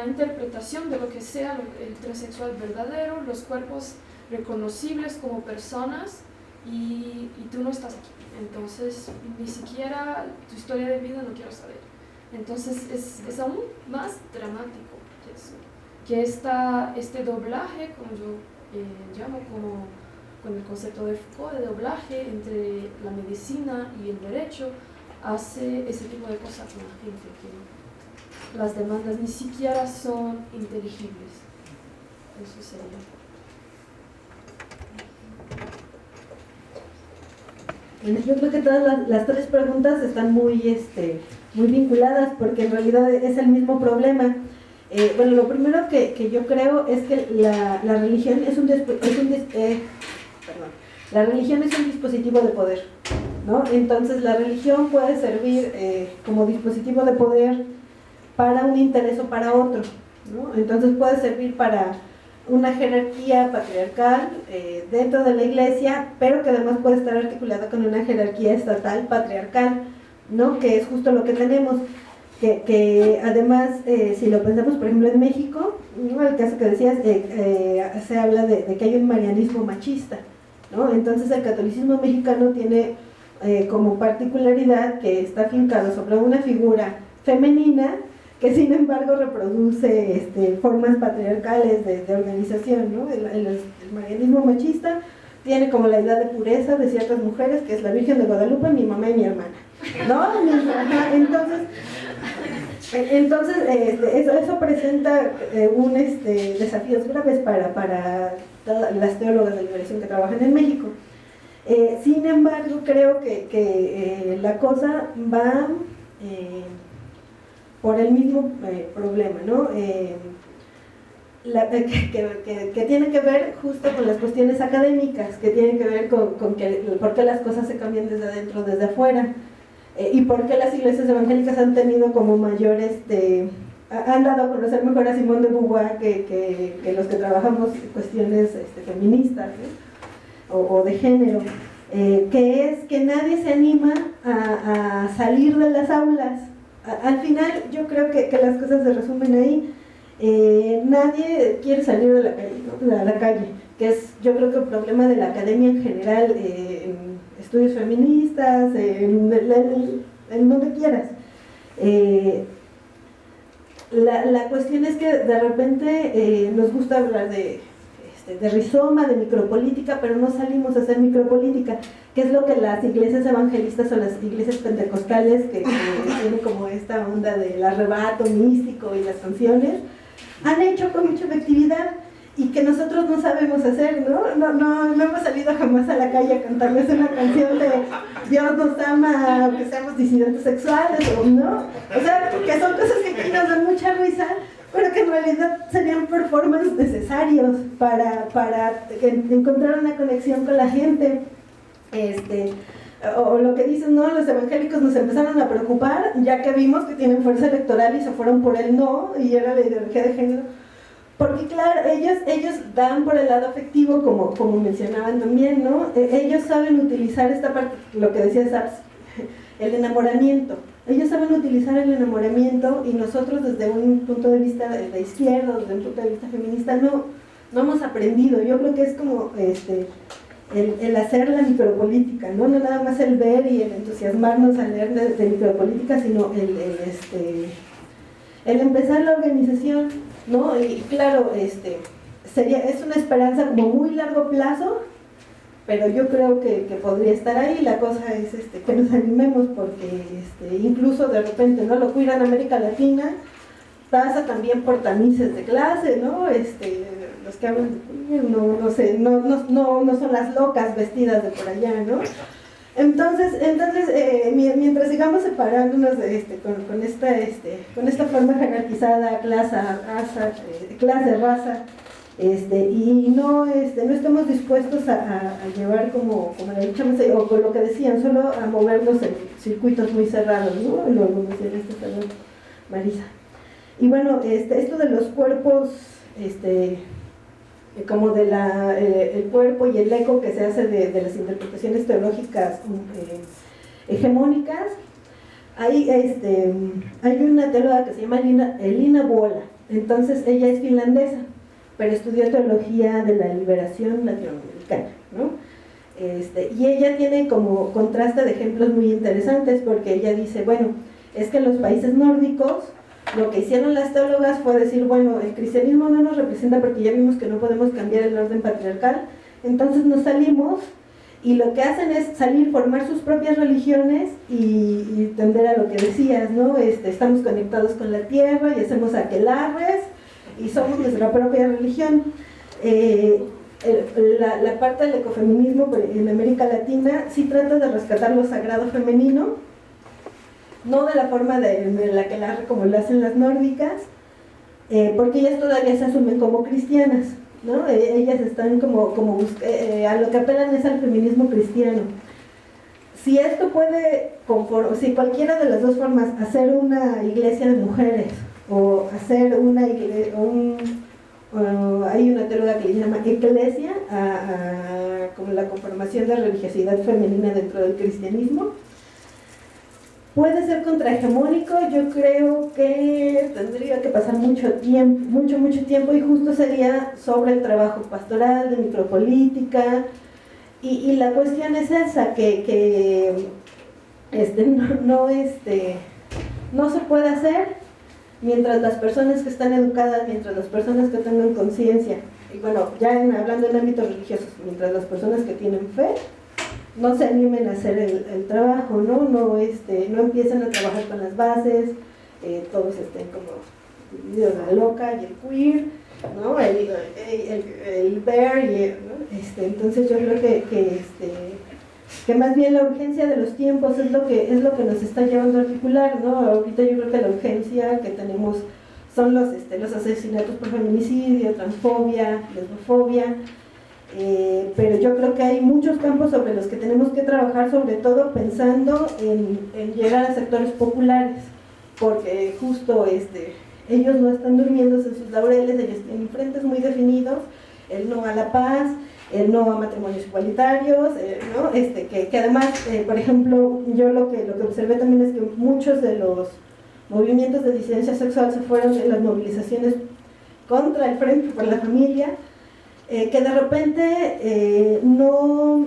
interpretación de lo que sea el transexual verdadero, los cuerpos reconocibles como personas, y tú no estás aquí. Entonces, ni siquiera tu historia de vida no quiero saber. Entonces, es aún más dramático que eso. Que este doblaje, como yo llamo, como con el concepto de Foucault de doblaje entre la medicina y el derecho, hace ese tipo de cosas con la gente, que las demandas ni siquiera son inteligibles. Eso sería. Yo creo que todas las tres preguntas están muy vinculadas, porque en realidad es el mismo problema. Bueno, lo primero que yo creo es que la religión la religión es un dispositivo de poder, ¿no? Entonces la religión puede servir como dispositivo de poder para un interés o para otro, ¿no? Entonces puede servir para una jerarquía patriarcal dentro de la iglesia, pero que además puede estar articulada con una jerarquía estatal patriarcal, ¿no? Que es justo lo que tenemos, que además, si lo pensamos por ejemplo en México, ¿no? El caso que decías, se habla de que hay un marianismo machista, ¿no? Entonces el catolicismo mexicano tiene como particularidad que está afincado sobre una figura femenina que sin embargo reproduce formas patriarcales de organización, ¿no? El marianismo machista tiene como la idea de pureza de ciertas mujeres, que es la Virgen de Guadalupe, mi mamá y mi hermana, ¿no? Entonces eso presenta desafíos graves para todas las teólogas de liberación que trabajan en México. Sin embargo, creo que la cosa va por el mismo problema, ¿no? Que tiene que ver justo con las cuestiones académicas, que tienen que ver con por qué las cosas se cambian desde adentro, desde afuera, y por qué las iglesias evangélicas han tenido como mayor, han dado a conocer mejor a Simone de Beauvoir que los que trabajamos cuestiones feministas, ¿no? o de género, que es que nadie se anima a salir de las aulas. Al final yo creo que las cosas se resumen ahí. Nadie quiere salir de la calle, ¿no? A la calle, que es yo creo que el problema de la academia en general, en estudios feministas, en donde quieras. La cuestión es que de repente nos gusta hablar de rizoma, de micropolítica, pero no salimos a hacer micropolítica, que es lo que las iglesias evangelistas o las iglesias pentecostales, que tienen como esta onda del arrebato místico y las canciones, han hecho con mucha efectividad y que nosotros no sabemos hacer, ¿no? No hemos salido jamás a la calle a cantarles una canción de Dios nos ama, que seamos disidentes sexuales, ¿no? O sea, que son cosas que aquí nos dan mucha risa, pero que en realidad serían performances necesarios para encontrar una conexión con la gente. O lo que dicen, ¿no? Los evangélicos nos empezaron a preocupar ya que vimos que tienen fuerza electoral y se fueron por el no, y era la ideología de género, porque claro, ellos dan por el lado afectivo, como mencionaban también, ¿no? Ellos saben utilizar esta parte, lo que decía Saps, el enamoramiento. Ellos saben utilizar el enamoramiento, y nosotros desde un punto de vista de izquierda, desde un punto de vista feminista, no hemos aprendido. Yo creo que es como el hacer la micropolítica, ¿no? No nada más el ver y el entusiasmarnos al leer de micropolítica, sino el empezar la organización, ¿no? Y claro, es una esperanza como muy largo plazo, pero yo creo que podría estar ahí. La cosa es que nos animemos, porque incluso de repente, ¿no? Lo queer en América Latina pasa también por tamices de clase, ¿no? Los que hablan de queer, no son las locas vestidas de por allá, ¿no? Entonces mientras sigamos separándonos con esta forma jerarquizada, clase, raza, y no estamos dispuestos a llevar como la lucha, o con lo que decían, solo a movernos en circuitos muy cerrados, ¿no? Lo decía Marisa. Y bueno, esto de los cuerpos, como de el cuerpo y el eco que se hace de las interpretaciones teológicas hegemónicas, hay una teóloga que se llama Elina Vuola. Entonces ella es finlandesa, pero estudió teología de la liberación latinoamericana, ¿no? Y ella tiene como contraste de ejemplos muy interesantes, porque ella dice, bueno, es que en los países nórdicos lo que hicieron las teólogas fue decir, bueno, el cristianismo no nos representa porque ya vimos que no podemos cambiar el orden patriarcal, Entonces nos salimos y lo que hacen es salir, formar sus propias religiones y tender a lo que decías, ¿no? Estamos conectados con la tierra y hacemos aquelarres y somos nuestra propia religión. La parte del ecofeminismo en América Latina sí trata de rescatar lo sagrado femenino, no de la forma de la aquelarre como lo hacen las nórdicas, porque ellas todavía se asumen como cristianas, ¿no? Ellas están a lo que apelan es al feminismo cristiano. Si esto puede, si cualquiera de las dos formas, hacer una iglesia de mujeres o hacer una iglesia, hay una teoría que le llama eclesia, como la conformación de religiosidad femenina dentro del cristianismo, puede ser contrahegemónico. Yo creo que tendría que pasar mucho tiempo, y justo sería sobre el trabajo pastoral, de micropolítica, y la cuestión es esa, que no se puede hacer mientras las personas que están educadas, mientras las personas que tengan conciencia, y bueno, ya hablando en ámbitos religiosos, mientras las personas que tienen fe no se animen a hacer el trabajo, no empiecen a trabajar con las bases, todos estén como divididos, la loca y el queer, ¿no? el bear, ¿no? Entonces yo creo que más bien la urgencia de los tiempos es lo que nos está llevando a articular, ¿no? Ahorita yo creo que la urgencia que tenemos son los asesinatos por feminicidio, transfobia, lesbofobia, pero yo creo que hay muchos campos sobre los que tenemos que trabajar, sobre todo pensando en llegar a sectores populares, porque justo ellos no están durmiéndose en sus laureles, ellos tienen frentes muy definidos, el no a la paz, el no a matrimonios igualitarios, ¿no? Que además, por ejemplo, yo lo que observé también es que muchos de los movimientos de disidencia sexual se fueron en las movilizaciones contra el Frente por la Familia, que de repente no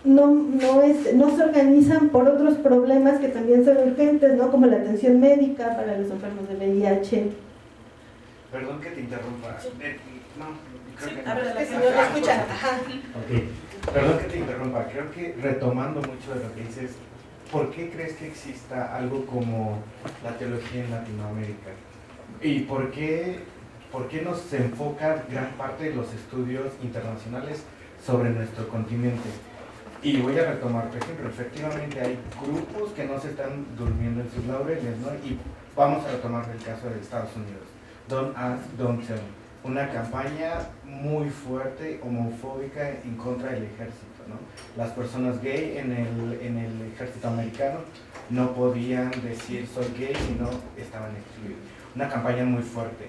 se organizan por otros problemas que también son urgentes, ¿no? Como la atención médica para los enfermos de VIH. Perdón que te interrumpa. Sí. Creo que A ver, la señora lo escucha. Ajá. Ok, perdón que te interrumpa. Creo que retomando mucho de lo que dices, ¿por qué crees que exista algo como la teología en Latinoamérica? ¿Y por qué no se enfoca gran parte de los estudios internacionales sobre nuestro continente? Y voy a retomar, por ejemplo, efectivamente hay grupos que no se están durmiendo en sus laureles, ¿no? Y vamos a retomar el caso de Estados Unidos. Don't Ask, Don't Tell. Una campaña muy fuerte, homofóbica en contra del ejército, ¿no? Las personas gay en el ejército americano no podían decir soy gay si no estaban excluidos. Una campaña muy fuerte.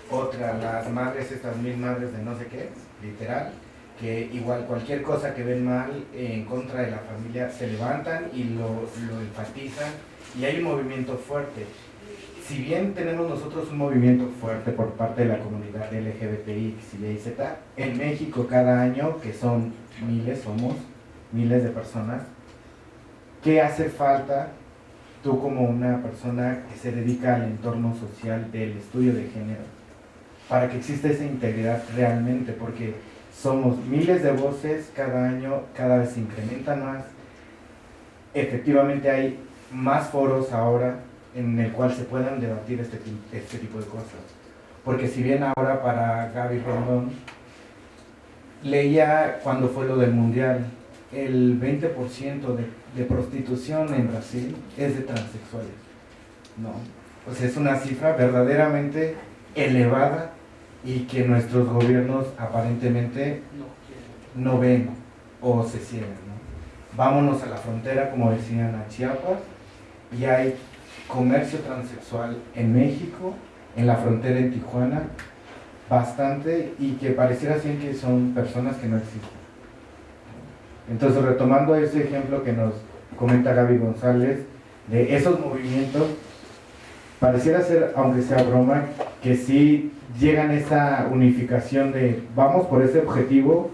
Otra, las madres, estas 1000 madres de no sé qué, literal, que igual cualquier cosa que ven mal en contra de la familia se levantan y lo enfatizan, y hay un movimiento fuerte. Si bien tenemos nosotros un movimiento fuerte por parte de la comunidad LGBTI, XY, Z, en México cada año, que somos miles de personas, ¿qué hace falta tú como una persona que se dedica al entorno social del estudio de género para que exista esa integridad realmente? Porque somos miles de voces cada año, cada vez se incrementan más. Efectivamente hay más foros ahora en el cual se puedan debatir este tipo de cosas. Porque si bien ahora para Gaby Rondón, leía cuando fue lo del mundial, el 20% de prostitución en Brasil es de transexuales, ¿no? O sea, es una cifra verdaderamente elevada y que nuestros gobiernos aparentemente no ven o se cierran, ¿no? Vámonos a la frontera, como decían, a Chiapas, y hay comercio transexual en México, en la frontera en Tijuana, bastante, y que pareciera ser que son personas que no existen. Entonces, retomando ese ejemplo que nos comenta Gaby González, de esos movimientos, pareciera ser, aunque sea broma, que sí llegan a esa unificación de vamos por ese objetivo,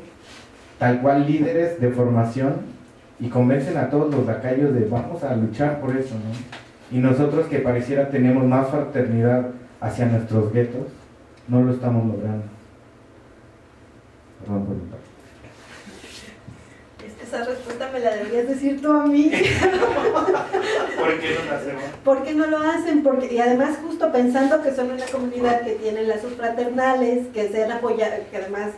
tal cual líderes de formación, y convencen a todos los lacayos de vamos a luchar por eso, ¿no? Y nosotros que pareciera tenemos más fraternidad hacia nuestros guetos, no lo estamos logrando. Perdón por el esa respuesta me la deberías decir tú a mí. ¿Por qué no lo hacemos? ¿Por qué no lo hacen? Porque, y además justo pensando que son una comunidad que tiene lazos fraternales, que se han apoyado, que además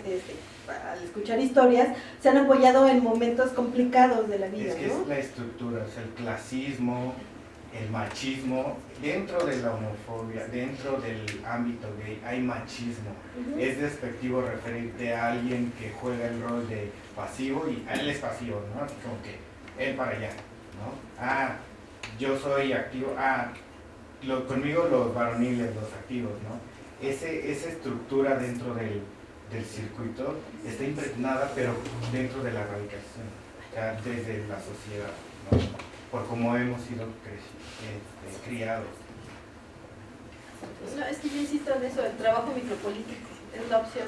al escuchar historias, se han apoyado en momentos complicados de la vida, es que ¿no? es la estructura, es el clasismo, el machismo, dentro de la homofobia, dentro del ámbito gay hay machismo. Es despectivo referirte a alguien que juega el rol de pasivo y él es pasivo, ¿no? Así como que él para allá, ¿no? Ah, yo soy activo, conmigo los varoniles, los activos, ¿no? Esa estructura dentro del circuito está impregnada, pero dentro de la erradicación, o sea, desde la sociedad, ¿no? Por cómo hemos sido criados. No, es que yo insisto en eso, el trabajo micropolítico es la opción,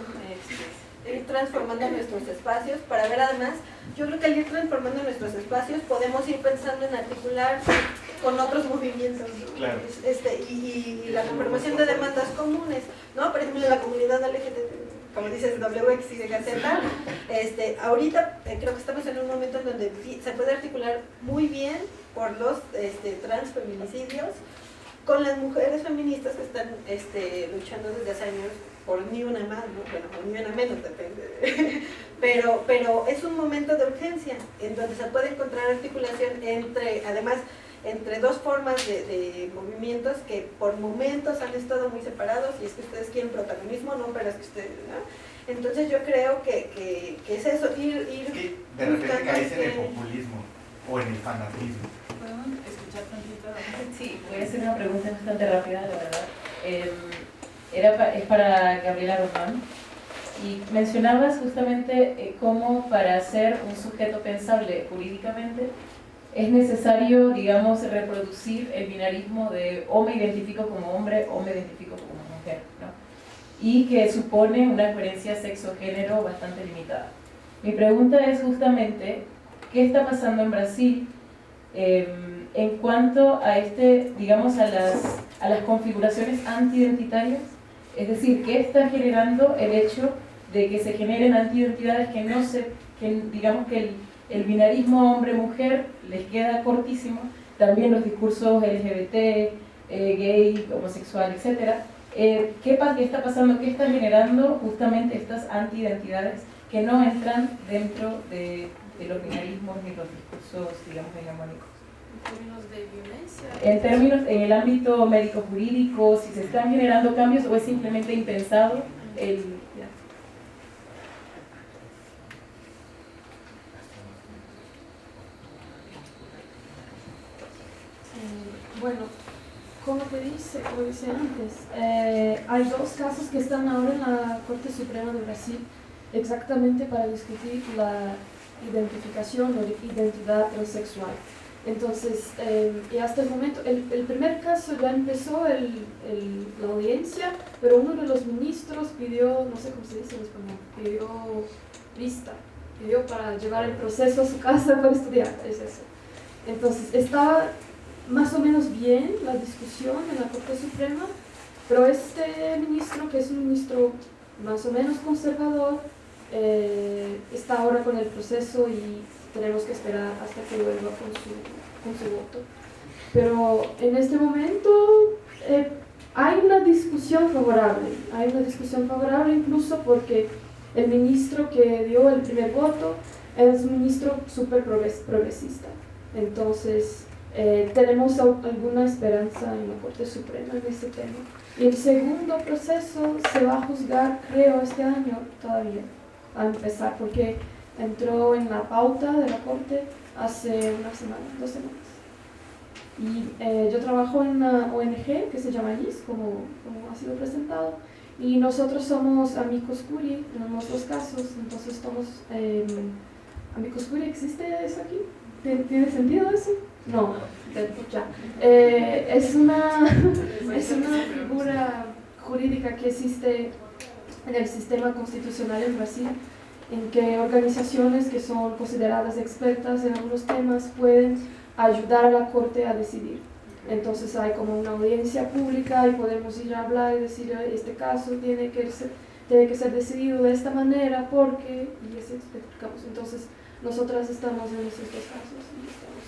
ir transformando nuestros espacios para ver además, yo creo que al ir transformando nuestros espacios podemos ir pensando en articular con otros movimientos, ¿no? Claro. Y la confirmación de demandas comunes, ¿no? Por ejemplo, la comunidad LGBT, como dices, WXYZ, ahorita creo que estamos en un momento en donde se puede articular muy bien por los transfeminicidios con las mujeres feministas que están luchando desde hace años por ni una más, ¿no? Bueno, o ni una menos, depende. pero es un momento de urgencia en donde se puede encontrar articulación entre dos formas de movimientos que por momentos han estado muy separados, y es que ustedes quieren protagonismo, no, pero es que ustedes, ¿no? Entonces yo creo que es eso, ir que de repente caes en el populismo o en el fanatismo. ¿Pueden escuchar tantito? Sí, voy a hacer una pregunta bastante rápida, la verdad. Es para Gabriela Román. Y mencionabas justamente cómo para ser un sujeto pensable jurídicamente es necesario, digamos, reproducir el binarismo de o me identifico como hombre o me identifico como mujer, ¿no? Y que supone una coherencia sexo-género bastante limitada. Mi pregunta es justamente, ¿qué está pasando en Brasil en cuanto a digamos, a las configuraciones antiidentitarias? Es decir, ¿qué está generando el hecho de que se generen antiidentidades digamos que el binarismo hombre-mujer les queda cortísimo? También los discursos LGBT, gay, homosexual, etc. ¿Qué está pasando? ¿Qué está generando justamente estas antiidentidades que no entran dentro de los binarismos ni los discursos, digamos, hegemónicos? En términos de violencia. En términos, en el ámbito médico-jurídico, si se están generando cambios o es simplemente impensado Bueno, como decía antes, hay dos casos que están ahora en la Corte Suprema de Brasil exactamente para discutir la identificación o identidad transexual. Entonces, y hasta el momento, el primer caso ya empezó la audiencia, pero uno de los ministros pidió, no sé cómo se dice en español, pidió para llevar el proceso a su casa para estudiar, es eso. Entonces, estaba más o menos bien la discusión en la Corte Suprema, pero este ministro, que es un ministro más o menos conservador, está ahora con el proceso y tenemos que esperar hasta que vuelva con su voto. Pero en este momento hay una discusión favorable incluso porque el ministro que dio el primer voto es un ministro súper progresista. Entonces, tenemos alguna esperanza en la Corte Suprema en este tema. Y el segundo proceso se va a juzgar, creo, este año todavía, a empezar, porque entró en la pauta de la Corte hace una semana, 2 semanas. Y yo trabajo en una ONG que se llama IS, como ha sido presentado, y nosotros somos amicus curiae en ambos dos casos. Entonces estamos, amicus curiae, ¿existe eso aquí? ¿Tiene sentido eso? No, ya. Es una figura jurídica que existe en el sistema constitucional en Brasil, en que organizaciones que son consideradas expertas en algunos temas pueden ayudar a la Corte a decidir. Entonces hay como una audiencia pública y podemos ir a hablar y decir, este caso tiene que ser decidido de esta manera porque, y así explicamos. Entonces nosotras estamos en esos dos casos y estamos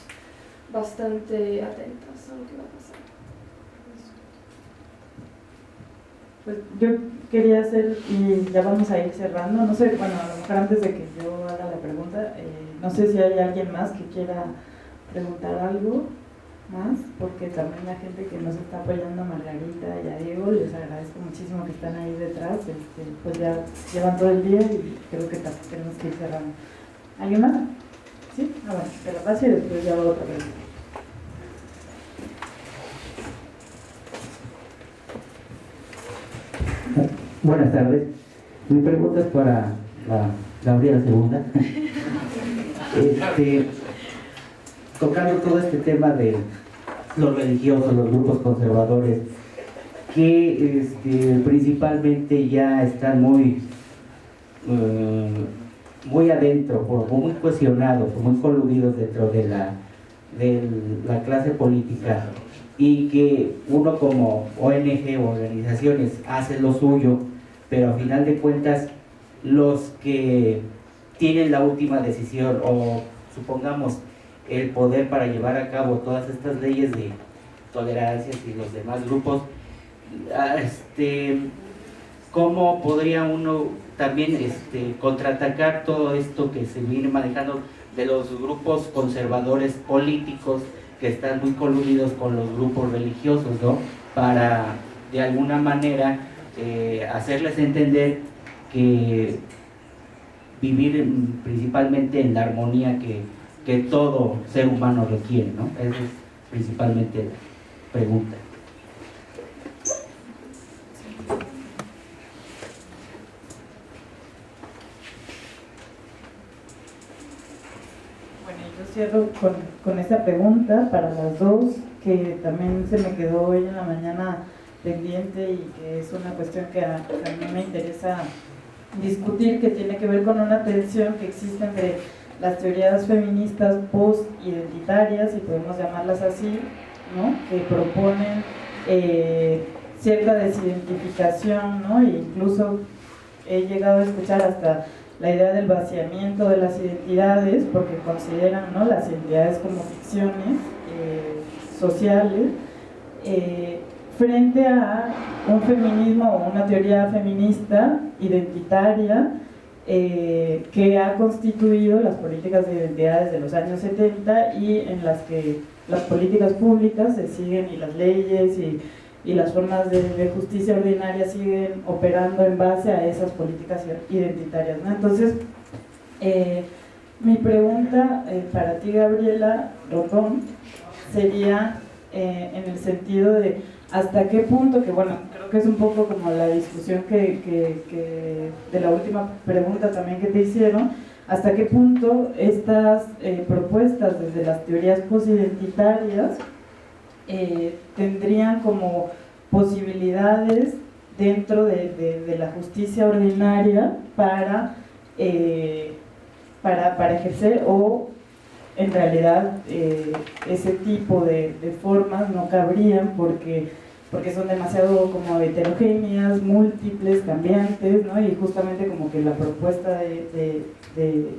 bastante atentas a lo que va a pasar. Pues yo quería hacer, y ya vamos a ir cerrando, no sé, bueno, a lo mejor antes de que yo haga la pregunta, no sé si hay alguien más que quiera preguntar algo más, porque también la gente que nos está apoyando, a Margarita y a Diego, les agradezco muchísimo que están ahí detrás, pues ya llevan todo el día y creo que también tenemos que ir cerrando. ¿Alguien más? ¿Sí? Bueno, te la paso y después ya hago otra pregunta. Buenas tardes. Mi pregunta es para la Gabriela Segunda. Tocando todo este tema de los religiosos, los grupos conservadores, que principalmente ya están muy adentro, muy cuestionados, muy coludidos dentro de la clase política, y que uno como ONG o organizaciones hace lo suyo, pero a final de cuentas los que tienen la última decisión, o supongamos el poder para llevar a cabo todas estas leyes de tolerancias y los demás grupos, ¿cómo podría uno también contraatacar todo esto que se viene manejando de los grupos conservadores políticos que están muy coludidos con los grupos religiosos, ¿no? Para de alguna manera hacerles entender que vivir principalmente en la armonía que todo ser humano requiere, ¿no? Esa es principalmente la pregunta. Bueno, yo cierro con esta pregunta para las dos, que también se me quedó hoy en la mañana pendiente y que es una cuestión que a mí me interesa discutir, que tiene que ver con una tensión que existe entre las teorías feministas post-identitarias, si podemos llamarlas así, ¿no? Que proponen cierta desidentificación, ¿no? E incluso he llegado a escuchar hasta la idea del vaciamiento de las identidades, porque consideran, ¿no?, las identidades como ficciones sociales, frente a un feminismo o una teoría feminista identitaria que ha constituido las políticas de identidades de los años 70 y en las que las políticas públicas se siguen, y las leyes y las formas de justicia ordinaria siguen operando en base a esas políticas identitarias, ¿no? Entonces, mi pregunta para ti, Gabriela Rondón, sería en el sentido de hasta qué punto, que bueno, creo que es un poco como la discusión que de la última pregunta también que te hicieron, hasta qué punto estas propuestas desde las teorías posidentitarias tendrían como posibilidades dentro de la justicia ordinaria para ejercer, o en realidad ese tipo de formas no cabrían porque son demasiado como heterogéneas, múltiples, cambiantes, ¿no? Y justamente como que la propuesta de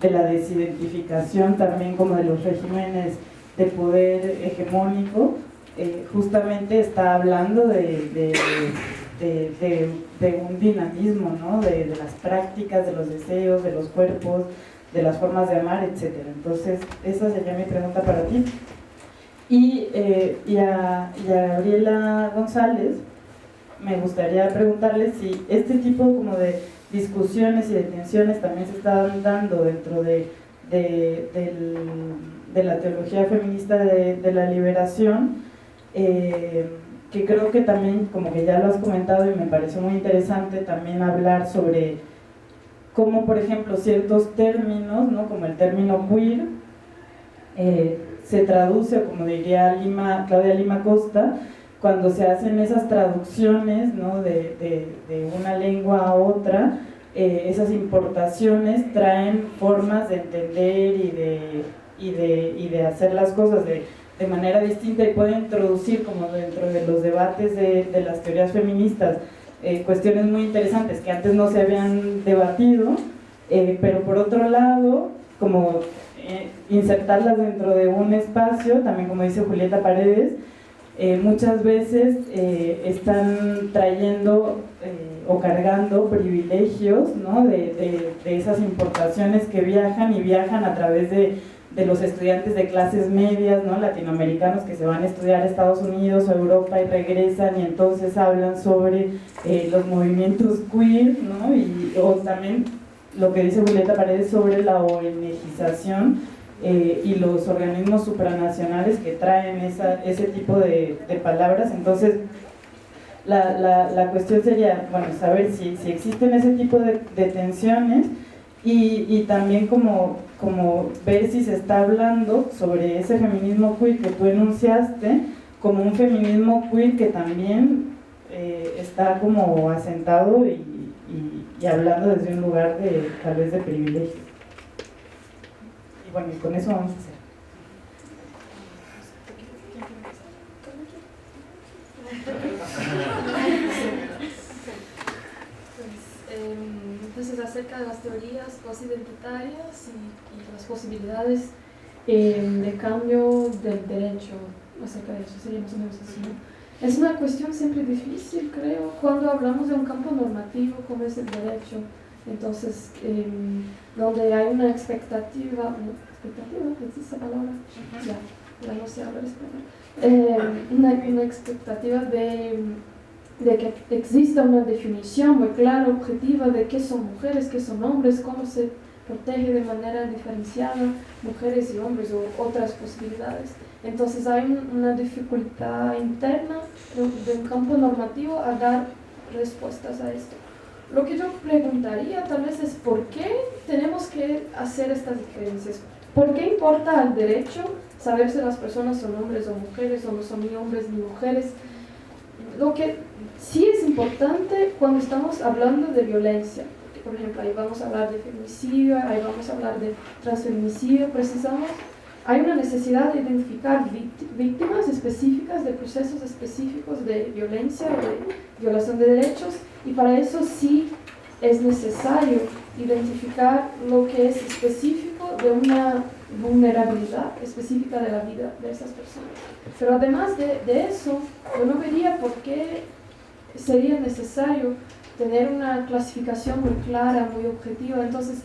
la desidentificación también como de los regímenes de poder hegemónico, justamente está hablando de un dinamismo, ¿no? De las prácticas, de los deseos, de los cuerpos, de las formas de amar, etc. Entonces, esa sería mi pregunta para ti. Y a Gabriela González me gustaría preguntarle si este tipo como de discusiones y de tensiones también se están dando dentro de la teología feminista de la liberación, que creo que también, como que ya lo has comentado y me pareció muy interesante también hablar sobre cómo, por ejemplo, ciertos términos, ¿no?, como el término queer, se traduce, o como diría Claudia Lima Costa, cuando se hacen esas traducciones, ¿no?, de una lengua a otra, esas importaciones traen formas de entender y de hacer las cosas de manera distinta, y pueden introducir como dentro de los debates de las teorías feministas cuestiones muy interesantes que antes no se habían debatido, pero por otro lado como insertarlas dentro de un espacio, también como dice Julieta Paredes, muchas veces están trayendo o cargando privilegios, ¿no? de esas importaciones que viajan a través de los estudiantes de clases medias, ¿no? latinoamericanos que se van a estudiar a Estados Unidos o Europa y regresan y entonces hablan sobre los movimientos queer, ¿no? o también lo que dice Julieta Paredes sobre la ONGización y los organismos supranacionales que traen ese tipo de palabras. Entonces la cuestión sería, bueno, saber si existen ese tipo de tensiones y también como ver si se está hablando sobre ese feminismo queer que tú enunciaste como un feminismo queer que también está como asentado y hablando desde un lugar de tal vez de privilegio. Y bueno, y con eso vamos a hacer. Entonces, acerca de las teorías posidentitarias y las posibilidades de cambio del derecho, acerca de eso sería más o menos así, ¿no? Es una cuestión siempre difícil, creo, cuando hablamos de un campo normativo como es el derecho. Entonces, donde hay una expectativa, ¿existe esa palabra? Ya no sé hablar español. Una expectativa de que exista una definición muy clara, objetiva de qué son mujeres, qué son hombres, cómo se protege de manera diferenciada mujeres y hombres o otras posibilidades. Entonces hay una dificultad interna de un campo normativo a dar respuestas a esto. Lo que yo preguntaría tal vez es ¿por qué tenemos que hacer estas diferencias? ¿Por qué importa al derecho saber si las personas son hombres o mujeres o no son ni hombres ni mujeres? Lo que sí es importante cuando estamos hablando de violencia, por ejemplo, ahí vamos a hablar de feminicidio, ahí vamos a hablar de transfeminicidio, precisamos, hay una necesidad de identificar víctimas específicas de procesos específicos de violencia o de violación de derechos, y para eso sí es necesario identificar lo que es específico de una vulnerabilidad específica de la vida de esas personas. Pero además de eso, yo no vería por qué sería necesario tener una clasificación muy clara, muy objetiva. Entonces,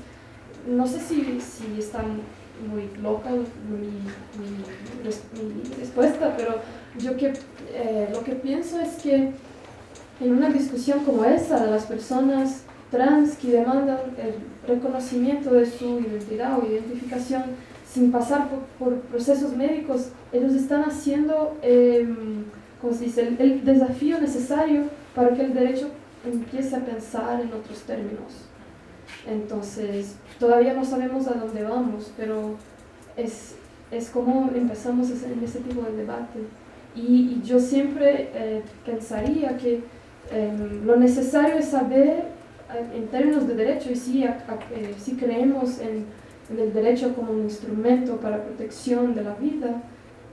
no sé si está muy loca mi respuesta, pero yo lo que pienso es que en una discusión como esa de las personas trans que demandan el reconocimiento de su identidad o identificación sin pasar por procesos médicos, ellos están haciendo, ¿cómo se dice?, el desafío necesario para que el derecho empiece a pensar en otros términos. Entonces, todavía no sabemos a dónde vamos, pero es como empezamos en ese tipo de debate. Y yo siempre pensaría que lo necesario es saber en términos de derecho, y si creemos en el derecho como un instrumento para protección de la vida,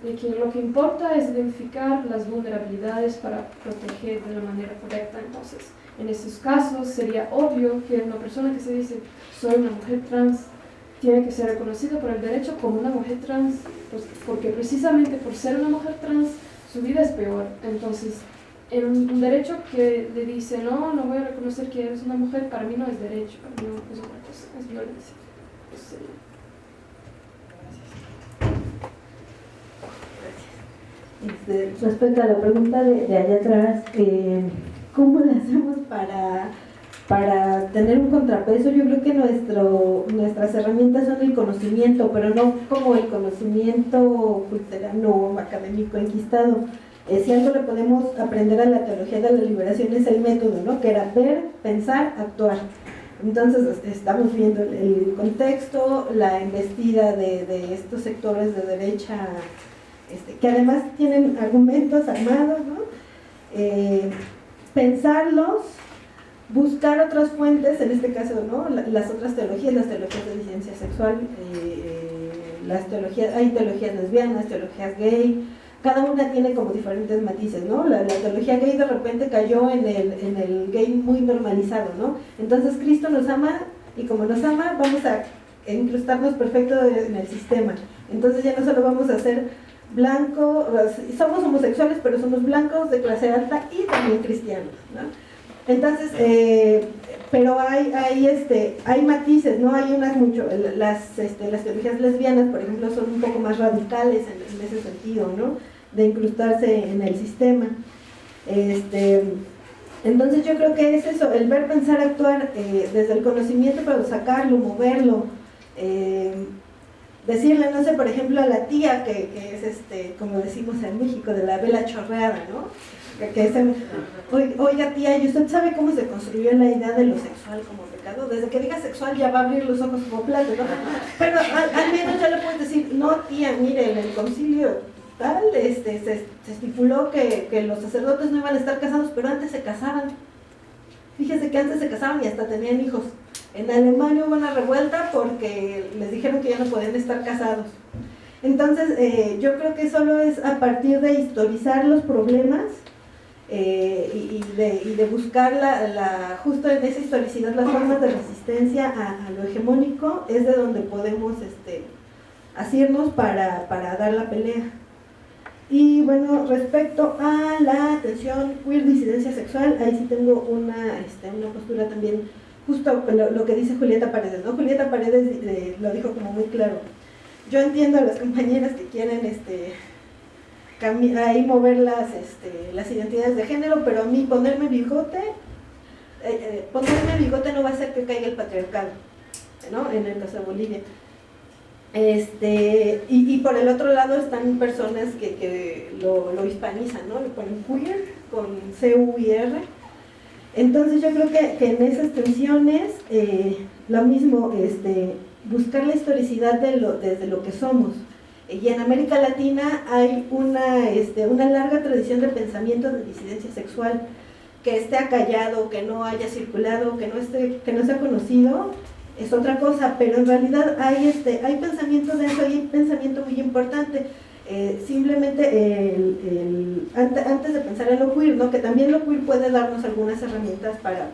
de que lo que importa es identificar las vulnerabilidades para proteger de la manera correcta. Entonces, en esos casos sería obvio que una persona que se dice soy una mujer trans tiene que ser reconocida por el derecho como una mujer trans, pues, porque precisamente por ser una mujer trans su vida es peor. Entonces, en un derecho que le dice no voy a reconocer que eres una mujer, para mí no es derecho, para mí no es otra cosa, es violencia. Pues, respecto a la pregunta de allá atrás, ¿cómo le hacemos para tener un contrapeso? Yo creo que nuestras herramientas son el conocimiento, pero no como el conocimiento culterano, académico, enquistado. Si algo le podemos aprender a la teología de la liberación es el método, ¿no? Que era ver, pensar, actuar. Entonces estamos viendo el contexto, la embestida de estos sectores de derecha, que además tienen argumentos armados, ¿no? Pensarlos, buscar otras fuentes, en este caso, ¿no? Las otras teologías, las teologías de disidencia sexual, hay teologías lesbianas, teologías gay, cada una tiene como diferentes matices, ¿no? La teología gay de repente cayó en el gay muy normalizado, ¿no? Entonces Cristo nos ama y como nos ama vamos a incrustarnos perfecto en el sistema. Entonces ya no solo vamos a ser blancos, somos homosexuales, pero somos blancos de clase alta y también cristianos, ¿no? Entonces, pero hay matices, ¿no? Hay unas mucho, las teologías lesbianas, por ejemplo, son un poco más radicales en ese sentido, ¿no? De incrustarse en el sistema. Entonces yo creo que es eso, el ver, pensar, actuar desde el conocimiento, pero sacarlo, moverlo, decirle, no sé, por ejemplo, a la tía que es, como decimos en México, de la vela chorreada, ¿no? Oiga tía, ¿y usted sabe cómo se construyó la idea de lo sexual como pecado? Desde que diga sexual ya va a abrir los ojos como plato, ¿no? Pero al menos ya le puedes decir, no tía, mire, en el concilio tal, se estipuló que los sacerdotes no iban a estar casados, pero antes se casaban. Fíjese que antes se casaban y hasta tenían hijos. En Alemania hubo una revuelta porque les dijeron que ya no podían estar casados. Entonces, yo creo que solo es a partir de historizar los problemas y de buscar justo en esa historicidad las formas de resistencia a lo hegemónico, es de donde podemos asirnos para dar la pelea. Y bueno, respecto a la atención queer, disidencia sexual, ahí sí tengo una postura también, justo lo que dice Julieta Paredes, ¿no? Julieta Paredes lo dijo como muy claro. Yo entiendo a las compañeras que quieren ahí mover las identidades de género, pero a mí ponerme bigote no va a hacer que caiga el patriarcado, ¿no? En el caso de Bolivia. Y por el otro lado están personas que lo hispanizan, ¿no? Lo ponen queer con C-U-I-R. Entonces yo creo que en esas tensiones lo mismo, buscar la historicidad desde lo que somos. Y en América Latina hay una larga tradición de pensamiento de disidencia sexual, que esté acallado, que no haya circulado, que no sea conocido, es otra cosa, pero en realidad hay pensamiento de eso, y hay pensamiento muy importante. Simplemente antes de pensar en lo queer, ¿no? Que también lo queer puede darnos algunas herramientas para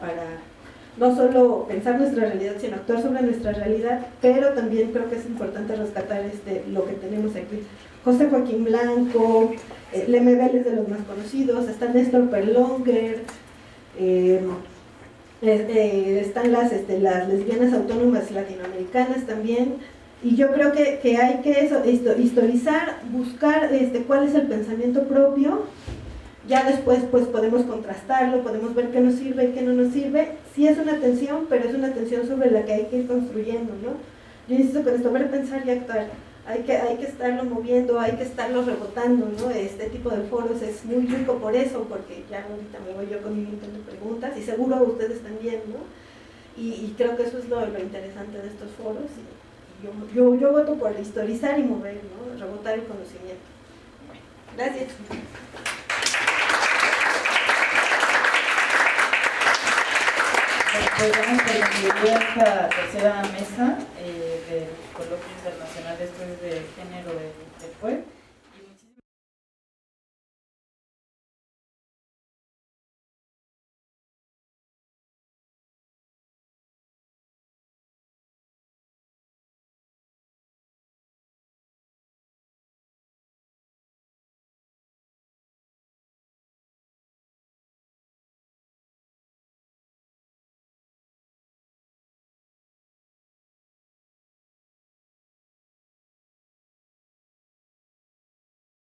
no solo pensar nuestra realidad, sino actuar sobre nuestra realidad, pero también creo que es importante rescatar lo que tenemos aquí. José Joaquín Blanco, Lemebel es de los más conocidos, está Néstor Perlonger, están las lesbianas autónomas latinoamericanas también, y yo creo que hay que historizar, buscar cuál es el pensamiento propio. Ya después pues podemos contrastarlo, podemos ver qué nos sirve y qué no nos sirve. Sí es una tensión, pero es una tensión sobre la que hay que ir construyendo, ¿no? Yo insisto con esto, ver, pensar y actuar. Hay que estarlo moviendo, hay que estarlo rebotando, ¿no? Este tipo de foros es muy rico por eso, porque ya ahorita me voy yo con mi montón de preguntas, y seguro a ustedes también, ¿no? Y creo que eso es lo interesante de estos foros. Y yo voto por historizar y mover, ¿no? Rebotar el conocimiento. Bueno, gracias. Pues vamos a concluir esta tercera mesa del Coloquio Internacional de Estudios de Género del PUEB.